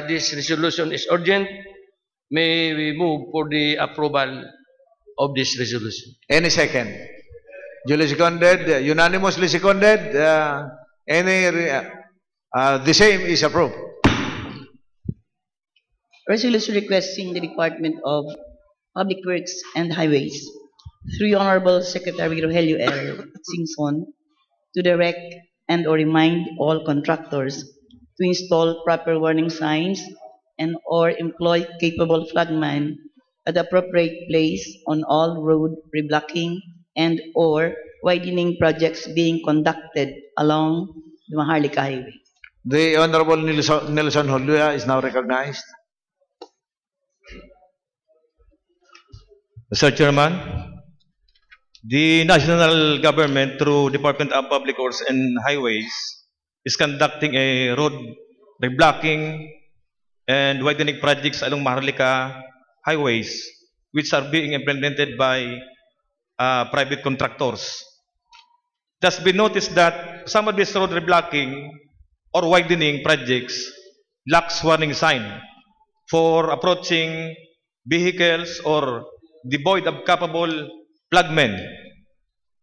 this resolution is urgent, may we move for the approval of this resolution. Any second? Duly seconded, unanimously seconded. The same is approved. Resolution requesting the Department of Public Works and Highways through Honorable Secretary Rogelio L. Singson to direct and or remind all contractors to install proper warning signs and or employ capable flagmen at the appropriate place on all road reblocking and or widening projects being conducted along the Maharlika Highway. The Honorable Nelson Holua is now recognized. Mr. Chairman, the national government through Department of Public Works and Highways is conducting a road reblocking and widening projects along Maharlika highways, which are being implemented by private contractors. It has been noticed that some of these road reblocking or widening projects lacks warning sign for approaching vehicles or devoid of capable flagmen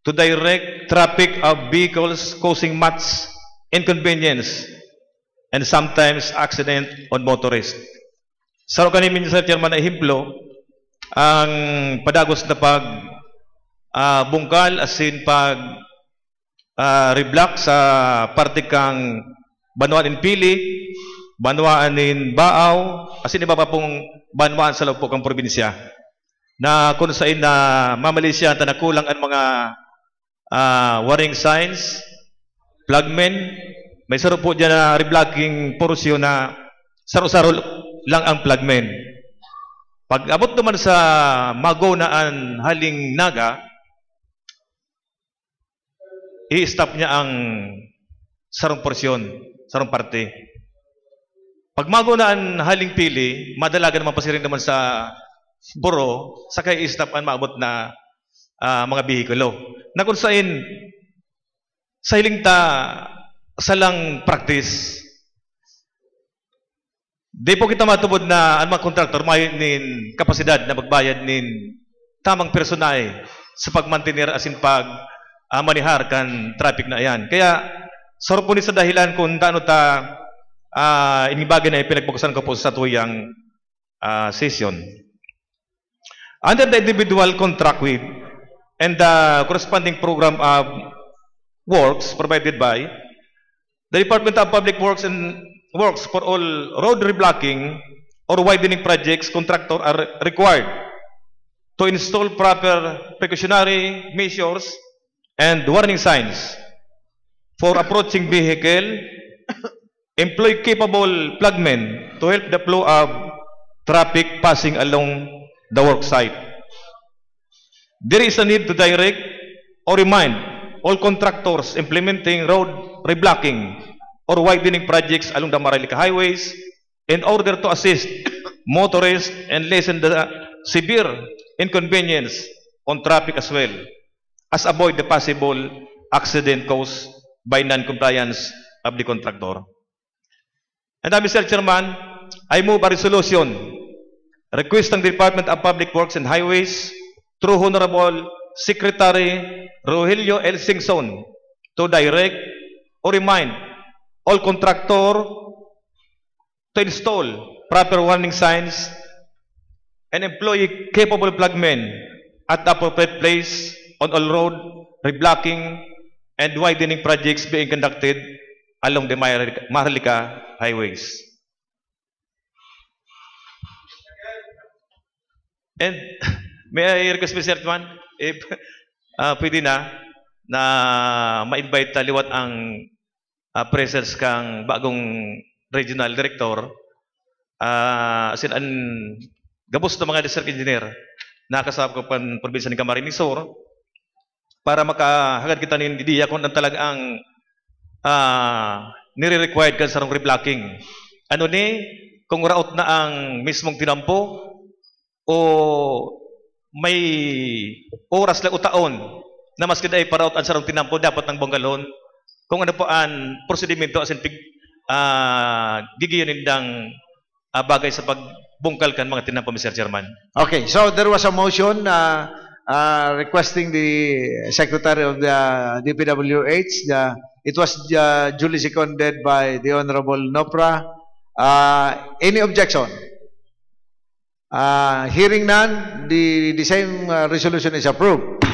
to direct traffic of vehicles, causing much inconvenience and sometimes accident on motorists. Sa kanin Mr. Chairman, ehemplo ang padagos na bungkal asin reblock sa parte kang Banwaan in Pili, Banwaan in Baaw, asin iba pa pong banwaan sa loob po kang probinsya na kung saan na mamalisya na kulang ang mga warning signs, flagmen. May saro po dyan na reblocking porosyon na saro-saro lang ang flagmen. Pag abot naman sa magonaan haling naga, i-stop niya ang sarong porsyon, sarong parte. Pag magonaan haling Pili, madalaga naman pasiring naman sa buro, saka i-stop ang maabot na mga bihikulo. Na kung saan sa hiling sa lang practice, di po kita matubod na ang mga kontraktor may nin kapasidad na magbayad nin tamang personay sa pagmantinir asin manihar kan traffic na yan. Kaya saro po ni sa dahilan kung daano ta inibagay na ipinagpukusan ko po sa tuyang session. Under the individual contract with and the corresponding program of works provided by the Department of Public Works and Works for all road reblocking or widening projects, contractor are required to install proper precautionary measures and warning signs for approaching vehicle, employ capable flagmen to help the flow of traffic passing along the work site. There is a need to direct or remind all contractors implementing road reblocking or widening projects along the Maharlika highways in order to assist motorists and lessen the severe inconvenience on traffic as well as avoid the possible accident caused by non-compliance of the contractor. And Mr. Chairman, I move a resolution requesting the Department of Public Works and Highways through Honorable Secretary Rogelio L. Singson to direct or remind all contractor to install proper warning signs and employ capable flagmen at the appropriate place on all road reblocking and widening projects being conducted along the Maharlika highways. And may I request, Mr. Chairman, if pwede na ma-invite taliwat ang presence kang bagong regional director, as in, gabos na mga district engineer na kasama ko pan probinsya ni Camarines Sur para makahagad kita ng ideya kung ano talaga ang nire-required ka sa reblocking. Ano ni, kung route na ang mismong tinampo o may oras lang o taon na mas kita ay para-route ang sarong tinampo dapat ng bonggalon. Kung ano po ang prosedimento as in gigiyonin dang bagay sa pagbungkal kan mga tinampo, Mr. Chairman. Okay, so there was a motion requesting the Secretary of the DPWH. It was duly seconded by the Honorable Nopra. Any objection? Hearing none, the same resolution is approved.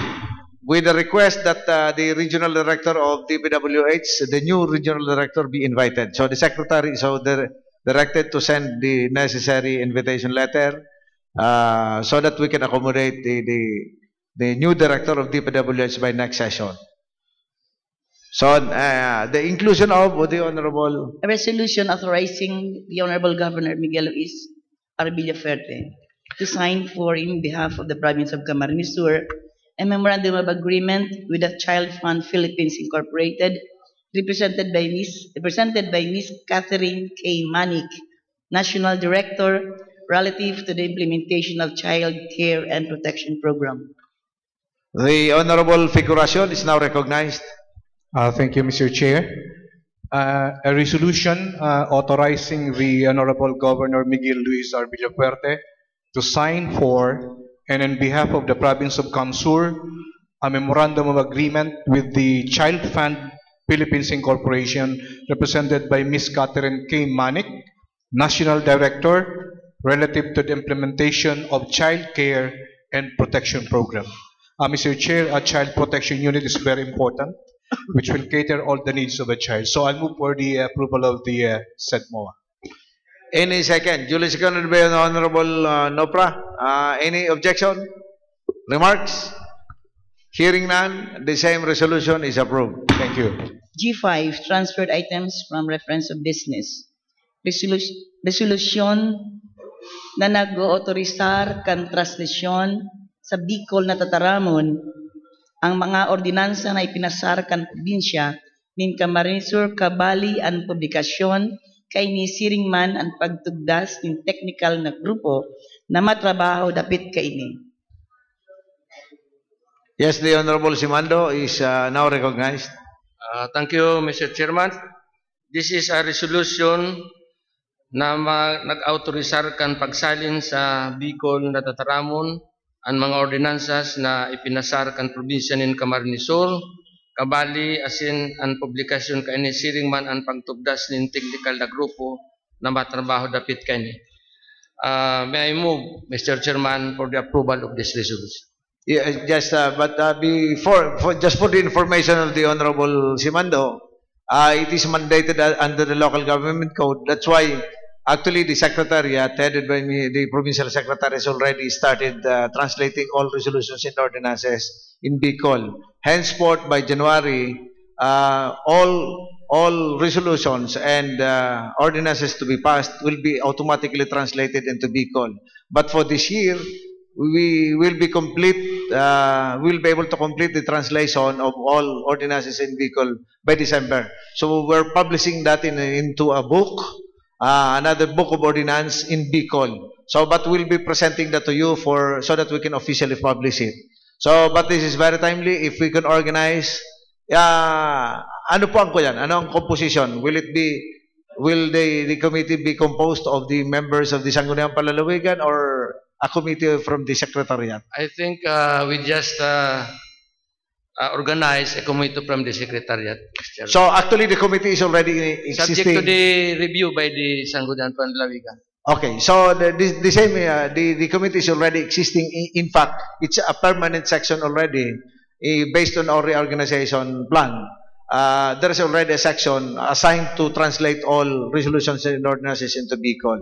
With the request that the regional director of DPWH, the new regional director, be invited. So the secretary is directed to send the necessary invitation letter so that we can accommodate the new director of DPWH by next session. So the inclusion of the Honorable... A resolution authorizing the Honorable Governor Miguel Luis R. Villaferte to sign for, in behalf of the province of Camarines Sur, a memorandum of agreement with the Child Fund Philippines Incorporated, represented by Ms. Catherine K. Manik, National Director, relative to the implementation of Child Care and Protection Program. The Honorable Figuracion is now recognized. Thank you, Mr. Chair. A resolution authorizing the Honorable Governor Miguel Luis R. Villaferte to sign for and on behalf of the province of Kamsur, a memorandum of agreement with the Child Fund Philippines Incorporation, represented by Ms. Catherine K. Manik, National Director, relative to the implementation of Child Care and Protection Program. Mr. Chair, a child protection unit is very important, which will cater all the needs of a child. So I'll move for the approval of the said MOA. Any second? Duly seconded by the Honorable Nopra. Any objection? Remarks? Hearing none, the same resolution is approved. Thank you. G5, transferred items from reference of business. Resolution na nag-autorisar kan translasyon sa Bicol na Tataramon ang mga ordinansa na ipinasar kan probinsya nin Camarines Sur kabali ang publikasyon kay ni siring man ang pagtugdas nin technical na grupo na matrabaho dapit kaini. Yes, the Honorable Simando is now recognized. Thank you, Mr. Chairman. This is a resolution na nag-autorisar kan pagsalin sa Bicol na Tataramon ang mga ordinansas na ipinasar kan probinsya nin Camarines Sur kabali asin ang publikasyon kaini siring man ang pagtugdas nin technical na grupo na matrabaho dapit kaini. May I move, Mr. Chairman, for the approval of this resolution? Yeah, just just for the information of the Honorable Simando, it is mandated under the local government code. That's why actually the secretariat headed by me, the provincial secretary, has already started translating all resolutions and ordinances in Bicol. Henceforth, by January, all resolutions and ordinances to be passed will be automatically translated into Bicol. But for this year, we will be we'll be able to complete the translation of all ordinances in Bicol by December. So we're publishing that into a book, another book of ordinance in Bicol. So, but we'll be presenting that to you so that we can officially publish it. So, but this is very timely. If we can organize, ano po ang kuyan? Ano ang composition? Will the committee be composed of the members of the Sangguniang Palalawigan or a committee from the secretariat? I think we just organize a committee from the secretariat. So actually the committee is already existing. Subject to the review by the Sangguniang Palalawigan. Okay, so the committee is already existing. In fact, it's a permanent section already based on our reorganization plan. there is already a section assigned to translate all resolutions and ordinances into Bicol.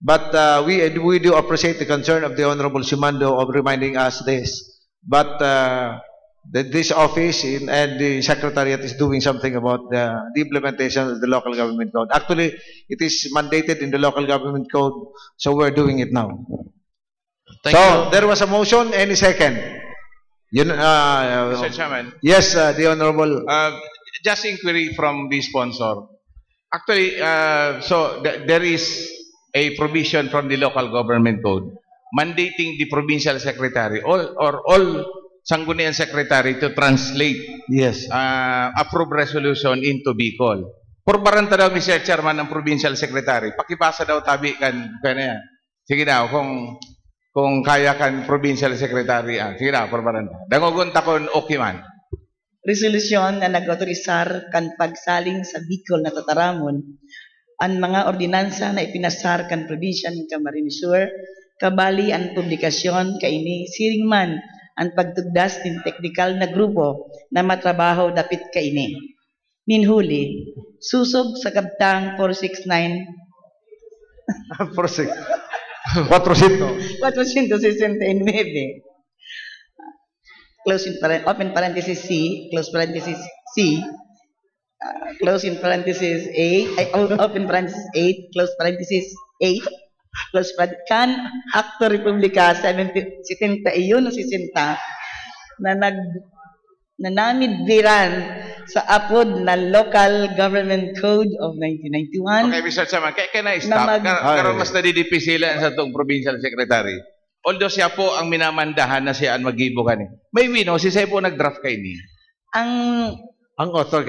But we do appreciate the concern of the Honorable Simando of reminding us this. But this office and the Secretariat is doing something about the implementation of the local government code. Actually, it is mandated in the local government code, so we're doing it now. Thank so you. there was a motion. Any second? Mr. Chairman. Yes, the Honorable. Just inquiry from the sponsor. Actually, there is a provision from the local government code mandating the provincial secretary all Sangguniang Secretary to translate approved resolution into Bicol. Purbaranta daw, Mr. Chairman, ng Provincial Secretary. Pakipasa daw tabi kan kanya. Sige daw, kung kaya kan Provincial Secretary. Sige daw, purbaranta. Dangogunta kon okay man. Resolusyon na nag-autorisar kan pagsaling sa Bicol na tataramon ang mga ordinansa na ipinasar kan probinsya ng Camarines Sur, kabali ang publikasyon kaini siring man ang pagtugdas ng teknikal na grupo na matrabaho dapit kaini. Ninhuli, susog sa kabtang 469 469 open parenthesis C, close parenthesis C, close in parenthesis A, open parenthesis 8, close parenthesis 8, close parenthesis, kan Acto Republica 71 o 60 na namidbiran sa apod na Local Government Code of 1991. Okay, Mr. Chairman, kaya na-stop. Karon mas nadidipis sila sa itong Provincial Secretary. Although siya po ang minamandahan na siya ang mag-ibo ka ni. May wino, si siya po nag-draft kay ni. Ang author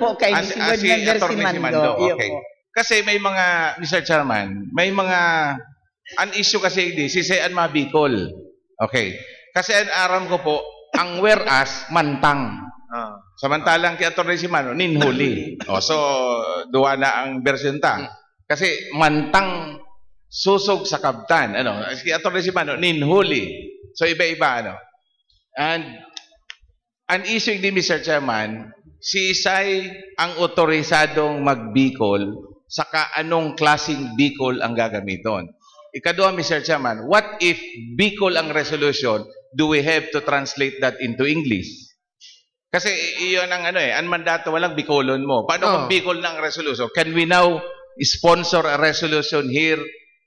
po kay si Atty. Simando. Okay. Kasi may mga, Mr. Chairman, may mga, an issue kasi hindi, si siya ang mabikol. Okay. Kasi ang aram ko po, ang whereas, mantang. Samantalang kay Atty. Simando, ninhuli. So, duwa na ang version ta. Kasi mantang susog sa kabtan. Si Atty. Simando, ninhuli. So, iba-iba, And, ang issue ni Mr. Chairman, si Isay ang otorisadong magbikol, saka anong klaseng Bicol ang gagamiton. Ikadua, Mr. Chairman, what if Bicol ang resolution, do we have to translate that into English? Kasi iyon ang ang mandato, walang Bicolon mo. Paano kung Bicol ng resolution? Can we now sponsor a resolution here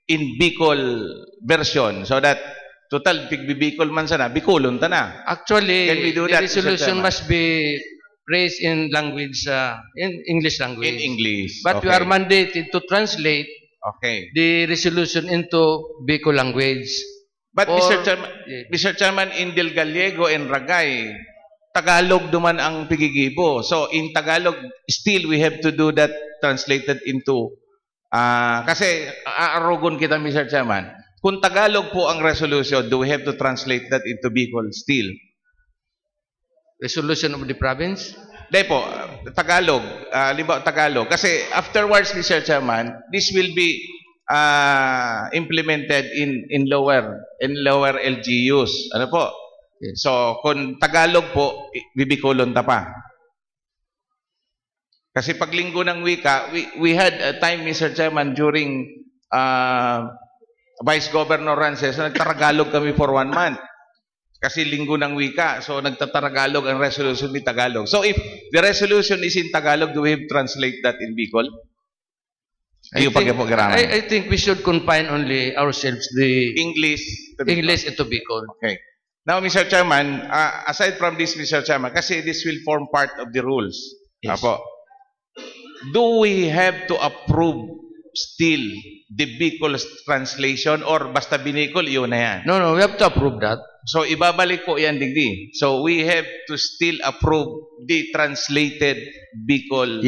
in Bicol version so that total Bicol man sana, Bicolon ta na? Actually, can we do the that, resolution must be raised in language, in English language. In English. But we are mandated to translate the resolution into Bicol language. But Mr. Chairman, in Del Gallego and Ragay, Tagalog duman ang pigigibo. So in Tagalog, still we have to do that translated into, kasi aarugon kita, Mr. Chairman. Kung Tagalog po ang resolution, do we have to translate that into Bicol still? Resolution of the province? Hindi po, Tagalog. Tagalog. Kasi afterwards, Mr. Chairman, this will be implemented in lower LGUs. Ano po? So, kung Tagalog po, bibikolon ta pa. Kasi pag linggo ng wika, we had a time, Mr. Chairman, during Vice Governor Rances, nagtaragalog kami for 1 month. Kasi linggo ng wika, so nagtataragalog ang resolution ni Tagalog. So if the resolution is in Tagalog, do we have to translate that in Bicol? I think we should confine only ourselves the English into Bicol. Okay. Now, Mr. Chairman, aside from this, Mr. Chairman, kasi this will form part of the rules. Yes. Apo, do we have to approve still the Bicol translation or basta binikol, yun na yan? No, we have to approve that. So, ibabalik po yan digdi. So, we have to still approve the translated Bicol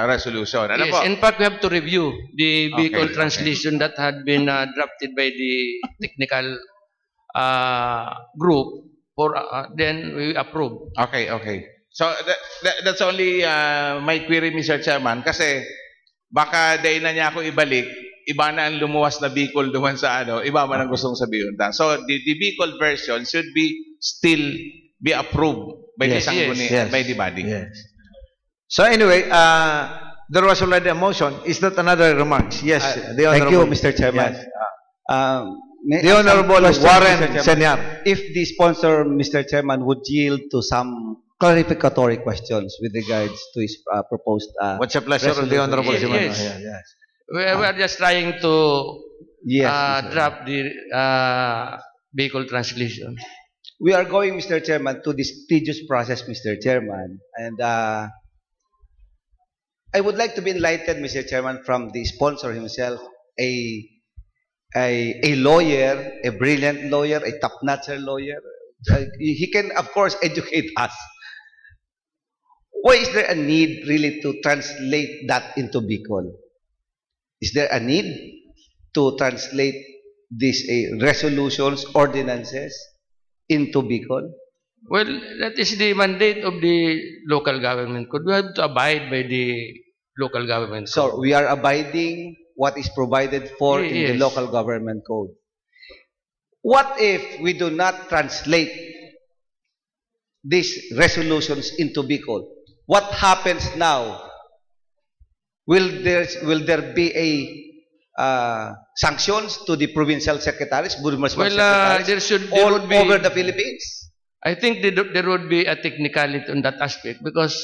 resolution. Ano Yes, po? in fact, we have to review the Bicol Okay, translation that had been drafted by the technical group for then we approve. Okay. So, that's only my query, Mr. Chairman, kasi baka dahil na niya ako ibalik, iba na ang lumuwas na Bicol duman sa iba man ang gustong sabihin. So, the Bicol version should be still be approved by the Yes, Sangguniang, yes. by the body. Yes. So anyway, there was already a motion. Is that another remarks? Yes, the Thank you, Honorable. Mr. Chairman. Yes. May The I ask some Honorable questions, Warren Mr. Chairman? Senior. If the sponsor, Mr. Chairman, would yield to some clarificatory questions with regards to his proposed What's the pleasure of the resolution. Honorable Yes, Simano? yes. Yeah, yes. We are just trying to Yes, Mr. draft the vehicle translation. We are going, Mr. Chairman, to this tedious process, Mr. Chairman. And I would like to be enlightened, Mr. Chairman, from the sponsor himself, a lawyer, a brilliant lawyer, a top-notcher lawyer. He can, of course, educate us. Why is there a need really to translate that into Bicol? Is there a need to translate these resolutions, ordinances into Bicol? Well, that is the mandate of the local government code. We have to abide by the local government code. So we are abiding what is provided for in the Yes. local government code. What if we do not translate these resolutions into Bicol? What happens now? Will there be a sanctions to the provincial secretaries, municipal secretaries, there all would be, over the Philippines? I think there would be a technicality on that aspect, because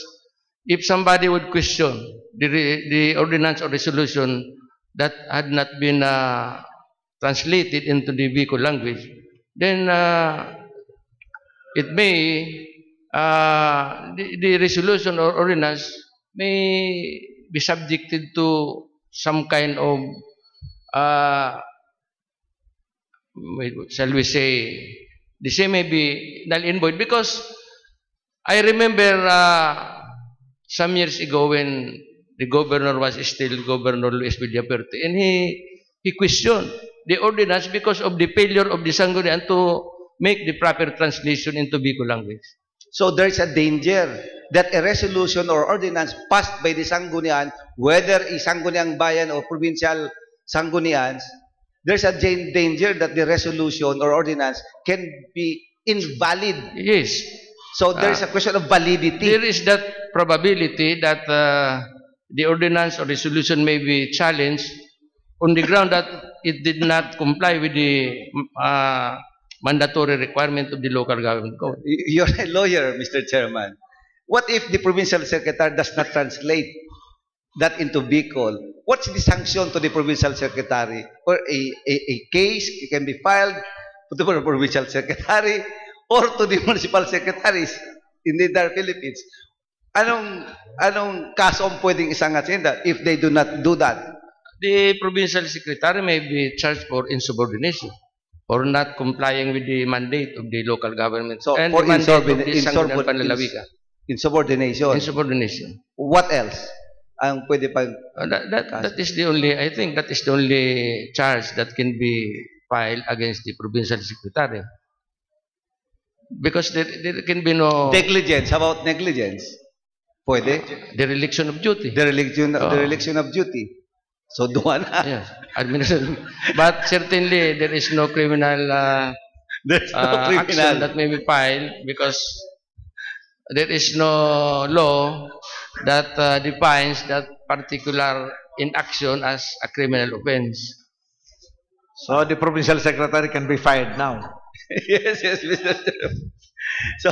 if somebody would question the ordinance or resolution that had not been translated into the Bicol language, then it may the resolution or ordinance may be subjected to some kind of shall we say, the same may be null and void, because I remember some years ago when the governor was still Governor Luis Villapuerte, and he questioned the ordinance because of the failure of the Sangguniang to make the proper translation into Bicol language. So there is a danger that a resolution or ordinance passed by the Sangguniang, whether a Sangguniang Bayan or provincial Sanggunians, there's a danger that the resolution or ordinance can be invalid. Yes. So there's a question of validity. There is that probability that the ordinance or resolution may be challenged on the ground that it did not comply with the mandatory requirement of the local government code. You're a lawyer, Mr. Chairman. What if the provincial secretary does not translate that into Bicol? What's the sanction to the provincial secretary? Or a case can be filed to the provincial secretary or to the municipal secretaries in the entire Philippines. Anong kaso ang pwedeng isangatin that if they do not do that? The provincial secretary may be charged for insubordination or not complying with the mandate of the local government. So and for the mandate of the Sangguniang Panlalawigan. Insubordination. Insubordination. What else? Ang pwede pang that is the only, I think that is the only charge that can be filed against the provincial secretary. Because there can be no negligence. How about negligence? Pwede? Dereliction of duty. Dereliction of duty. So doon na. Yes. Administration. But certainly there is no criminal action that may be filed, because there is no law that defines that particular inaction as a criminal offense. So the provincial secretary can be fired now. Yes, Mr. Chairman. So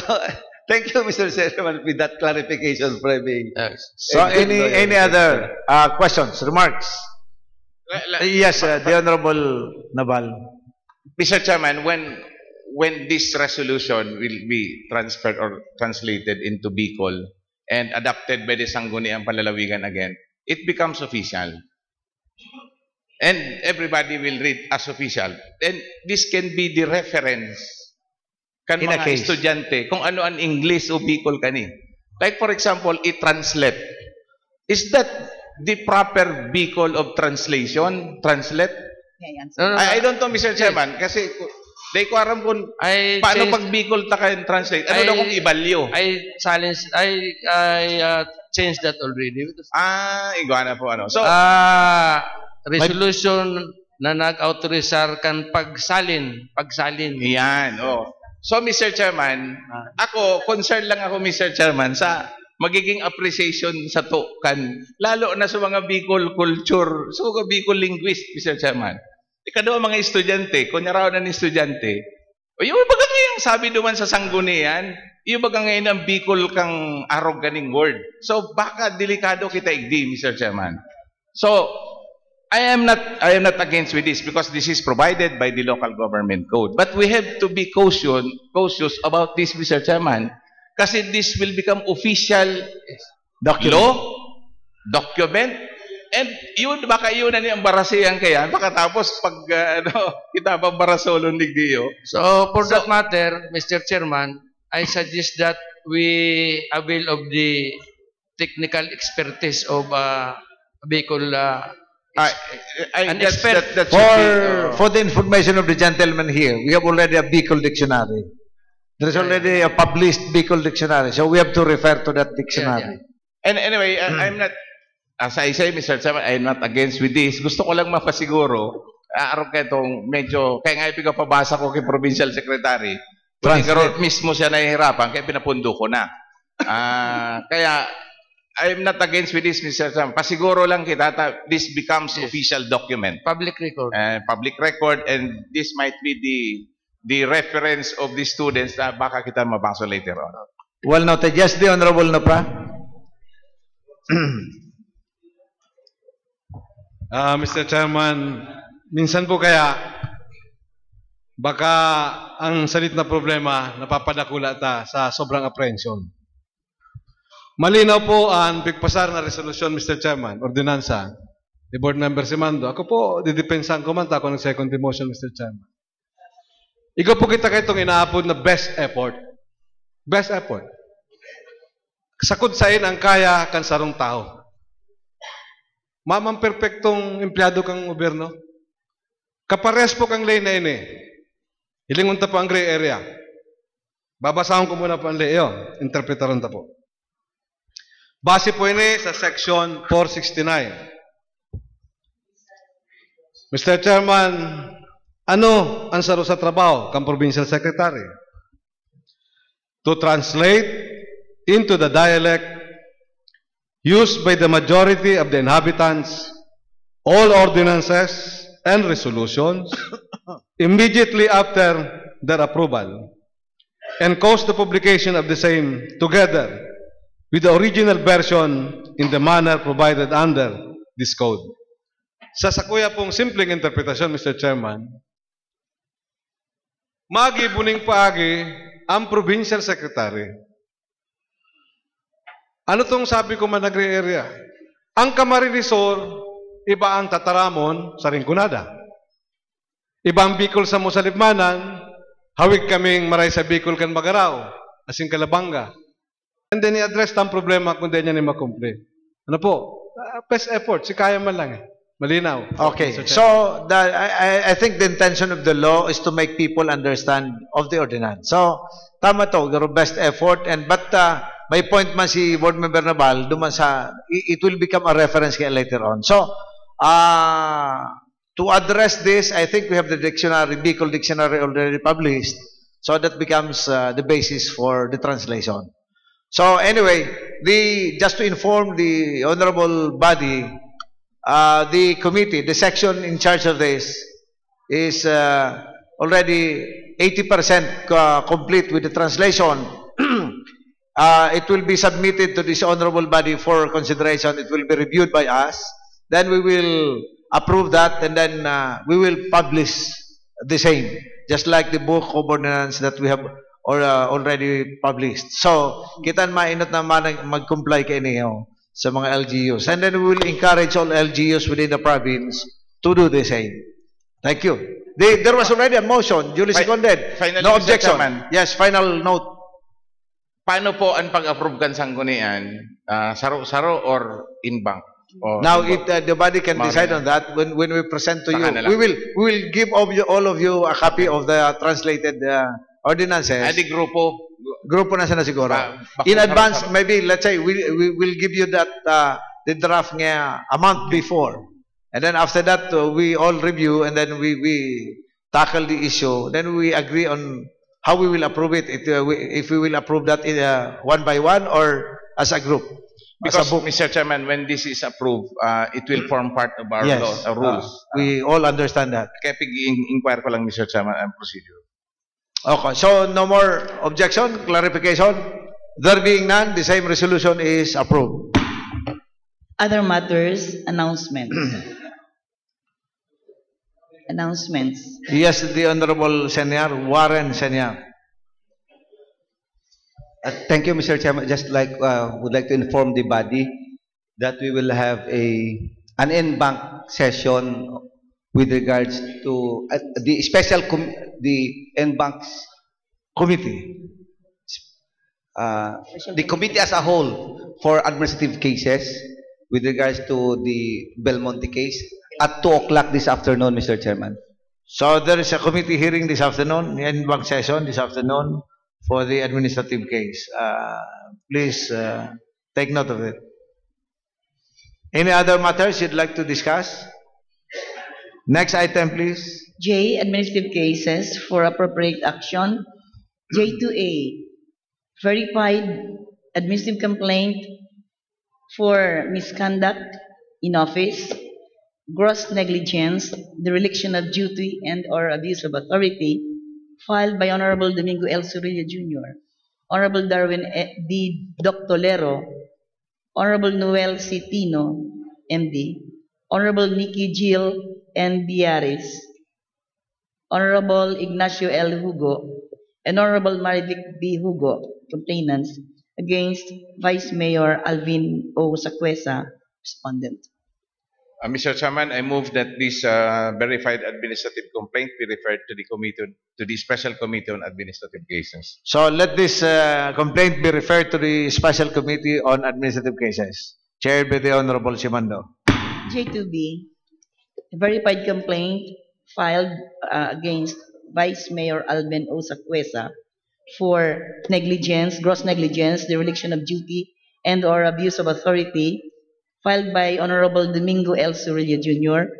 thank you, Mr. Chairman, with that clarification for me. Yes. So any other questions, remarks? Yes, the Honorable Naval. Mr. Chairman, when this resolution will be transferred or translated into Bicol and adopted by the Sangguniang Panlalawigan again, it becomes official. And everybody will read as official. And this can be the reference kan In a mga case. estudyante kung ano ang English o Bicol kani. Like for example, i-translate. Is that the proper Bicol of translation? Translate? No, I don't know, Mr. Chairman, kasi di ko aram kung paano pag Bicol ta kayo translate. Ano daw kung ibalyo? I changed that already. Iguana po ano. So, resolution na nag-autorizar kan pagsalin. Yan, oh. So, Mr. Chairman, ako, concerned lang ako, Mr. Chairman, sa magiging appreciation sa tukan, lalo na sa mga Bicol culture, sa mga Bicol linguist, Mr. Chairman. Ikadawa mga estudyante, kunyaraw na ng estudyante, o yung baga ngayon sabi duman sa sanggunian, yung baga ngayon ang Bicol kang arog ganing word. So, baka delikado kita igdi, Mr. Chairman. So, I am not against with this because this is provided by the local government code. But we have to be cautious about this, Mr. Chairman, kasi this will become official law, document, and yun, baka yun na niyang barasihan kaya, baka tapos pag kita pa barasolon ligdiyo. So, for that matter, Mr. Chairman, I suggest that we avail of the technical expertise of Bicol For the information of the gentleman here, we have already a Bicol dictionary. There is already a published Bicol dictionary, so we have to refer to that dictionary. And anyway, I'm not, as I say, Mr. Chairman, I'm not against with this. Gusto ko lang mapasiguro, araw ka itong medyo, kaya nga ipigapabasa ko kay Provincial Secretary, kung mismo siya nahihirapan, kaya pinapundo ko na. Kaya, I'm not against with this, Mr. Chairman. Pasiguro lang kita, this becomes official document. Public record. Public record, and this might be the reference of the students na baka kita mabasa later on. Well noted. Yes, the Honorable Nopra. Mr. Chairman, minsan po kaya baka ang salit na problema napapadakula ta sa sobrang apprehension. Malinaw po ang pigpasar na resolusyon, Mr. Chairman, ordinansa, ni Board Member Simando. Ako po, didepensahan ko man ako ng second motion, Mr. Chairman. Ikaw po kita kayo itong inaapod na best effort. Best effort. Sakod sain ang kaya kan sarong tao. Mamang perpektong empleyado kang gobyerno. Kapares po kang lay na ini. Hilingon ta po ang gray area. Babasahon ko muna po ang lay. Interpretaron ta po. Base po ini sa Section 469. Mr. Chairman, ano ang saro sa trabaho kang Provincial Secretary? To translate into the dialect used by the majority of the inhabitants all ordinances and resolutions immediately after their approval and cause the publication of the same together with the original version in the manner provided under this code. Sa sakuya pong simpleng interpretasyon, Mr. Chairman, magibuning paagi ang Provincial Secretary. Ano tong sabi ko man nagre area? Ang Camarinesor, iba ang Tataramon sa Rinconada. Iba ang Bicol sa Musalibmanan, hawig kaming maray sa Bicol kan Magaraw, asing Calabanga. And then i-address ang problema kung di niya ni makumple. Ano po? Best effort. Si kaya man lang. Malinaw. Okay. So, I think the intention of the law is to make people understand of the ordinance. So, tama to. Best effort. But may point man si Board Member Nabal, duman sa, it will become a reference kaya later on. So, to address this, I think we have the dictionary, Bicol Dictionary already published. So, that becomes the basis for the translation. So anyway, just to inform the honorable body, the committee, the section in charge of this is already 80% complete with the translation. It will be submitted to this honorable body for consideration. It will be reviewed by us. Then we will approve that, and then we will publish the same, just like the book of ordinance that we have already published. So, kita mainot naman mag-comply kayo niyo sa mga LGUs. And then we will encourage all LGUs within the province to do the same. Thank you. There was already a motion, duly seconded. No objection. Yes, final note. Paano po ang pag-approve kan sanggunian? Saro-saro or in-bank? Now, the body can decide on that when we present to you. We will give all of you a copy of the translated ordinances. Adi grupo na sana siguro. In advance, maybe let's say we will give you that the draft nga a month before, and then after that we all review, and then we tackle the issue. Then we agree on how we will approve it, if we will approve that one by one or as a group. Because, Mr. Chairman, when this is approved, it will form part of our Yes. law, rules. We all understand that. Kaya pig-inquire ko lang, Mr. Chairman, ang procedure. Okay, so no more objection, clarification. There being none, the same resolution is approved. Other matters, announcements. Announcements. Yes, the Honorable Senior, Warren Senior. Thank you, Mr. Chairman. Just like would like to inform the body that we will have an en-bank session with regards to the special the en-banks committee, the committee as a whole for administrative cases with regards to the Belmonte case at 2 o'clock this afternoon, Mr. Chairman. So there is a committee hearing this afternoon, en-bank session this afternoon for the administrative case. Please take note of it. Any other matters you'd like to discuss? Next item, please. J. Administrative cases for appropriate action. J2A. Verified administrative complaint for misconduct in office, gross negligence, dereliction of duty and/or abuse of authority, filed by Honorable Domingo L. Surillo Jr., Honorable Darwin D. Doctolero, Honorable Noel C. Tino, MD, Honorable Nikki Jill N. Biares, Honorable Ignacio L. Hugo, and Honorable Marivic B. Hugo, complainants, against Vice Mayor Alvin O. Saquesa, respondent. Mr. Chairman, I move that this verified administrative complaint be referred to the committee, to the Special Committee on Administrative Cases. So let this complaint be referred to the Special Committee on Administrative Cases, chaired by the Honorable Simando. J2B, a verified complaint filed against Vice Mayor Alvin O. Saquesa for negligence, gross negligence, dereliction of duty, and/or abuse of authority, filed by Honorable Domingo L. Surillo Jr.,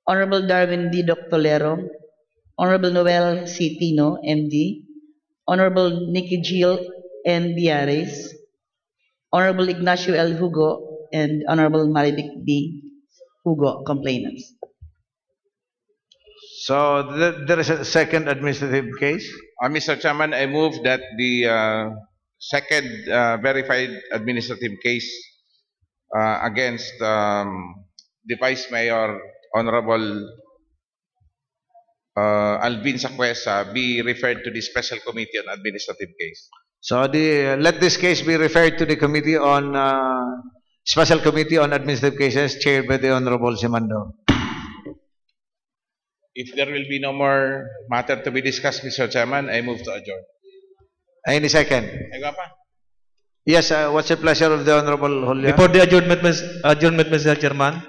Honorable Darwin D. Doctolero, Honorable Noel C. Tino, MD, Honorable Nikki Jill N. Biares, Honorable Ignacio L. Hugo, and Honorable Marivic B. Hugo, complainants. So there is a second administrative case. Mr. Chairman, I move that the second verified administrative case against the Vice Mayor, Honorable Alvin Saquesa, be referred to the Special Committee on Administrative Case. So let this case be referred to the Committee on Special Committee on Administrative Cases, chaired by the Honorable Simando. If there will be no more matter to be discussed, Mr. Chairman, I move to adjourn. Any second? Ay, pa? Yes, what's the pleasure of the Honorable Julian? Before the adjournment, Mr. Chairman,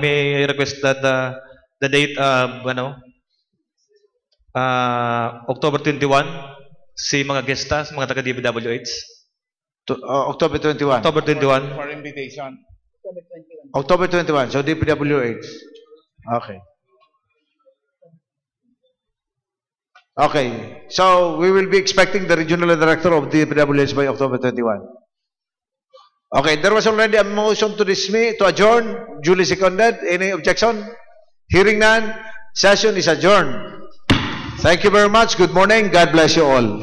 may I request that the date, October 21, si mga gestas, mga taga-DPWH. October 21. October 21. For invitation. October 21, so DPWH. Okay. Okay, so we will be expecting the regional director of DPWH by October 21. Okay, there was already a motion to dismiss, to adjourn, duly seconded. Any objection? Hearing none, session is adjourned. Thank you very much. Good morning. God bless you all.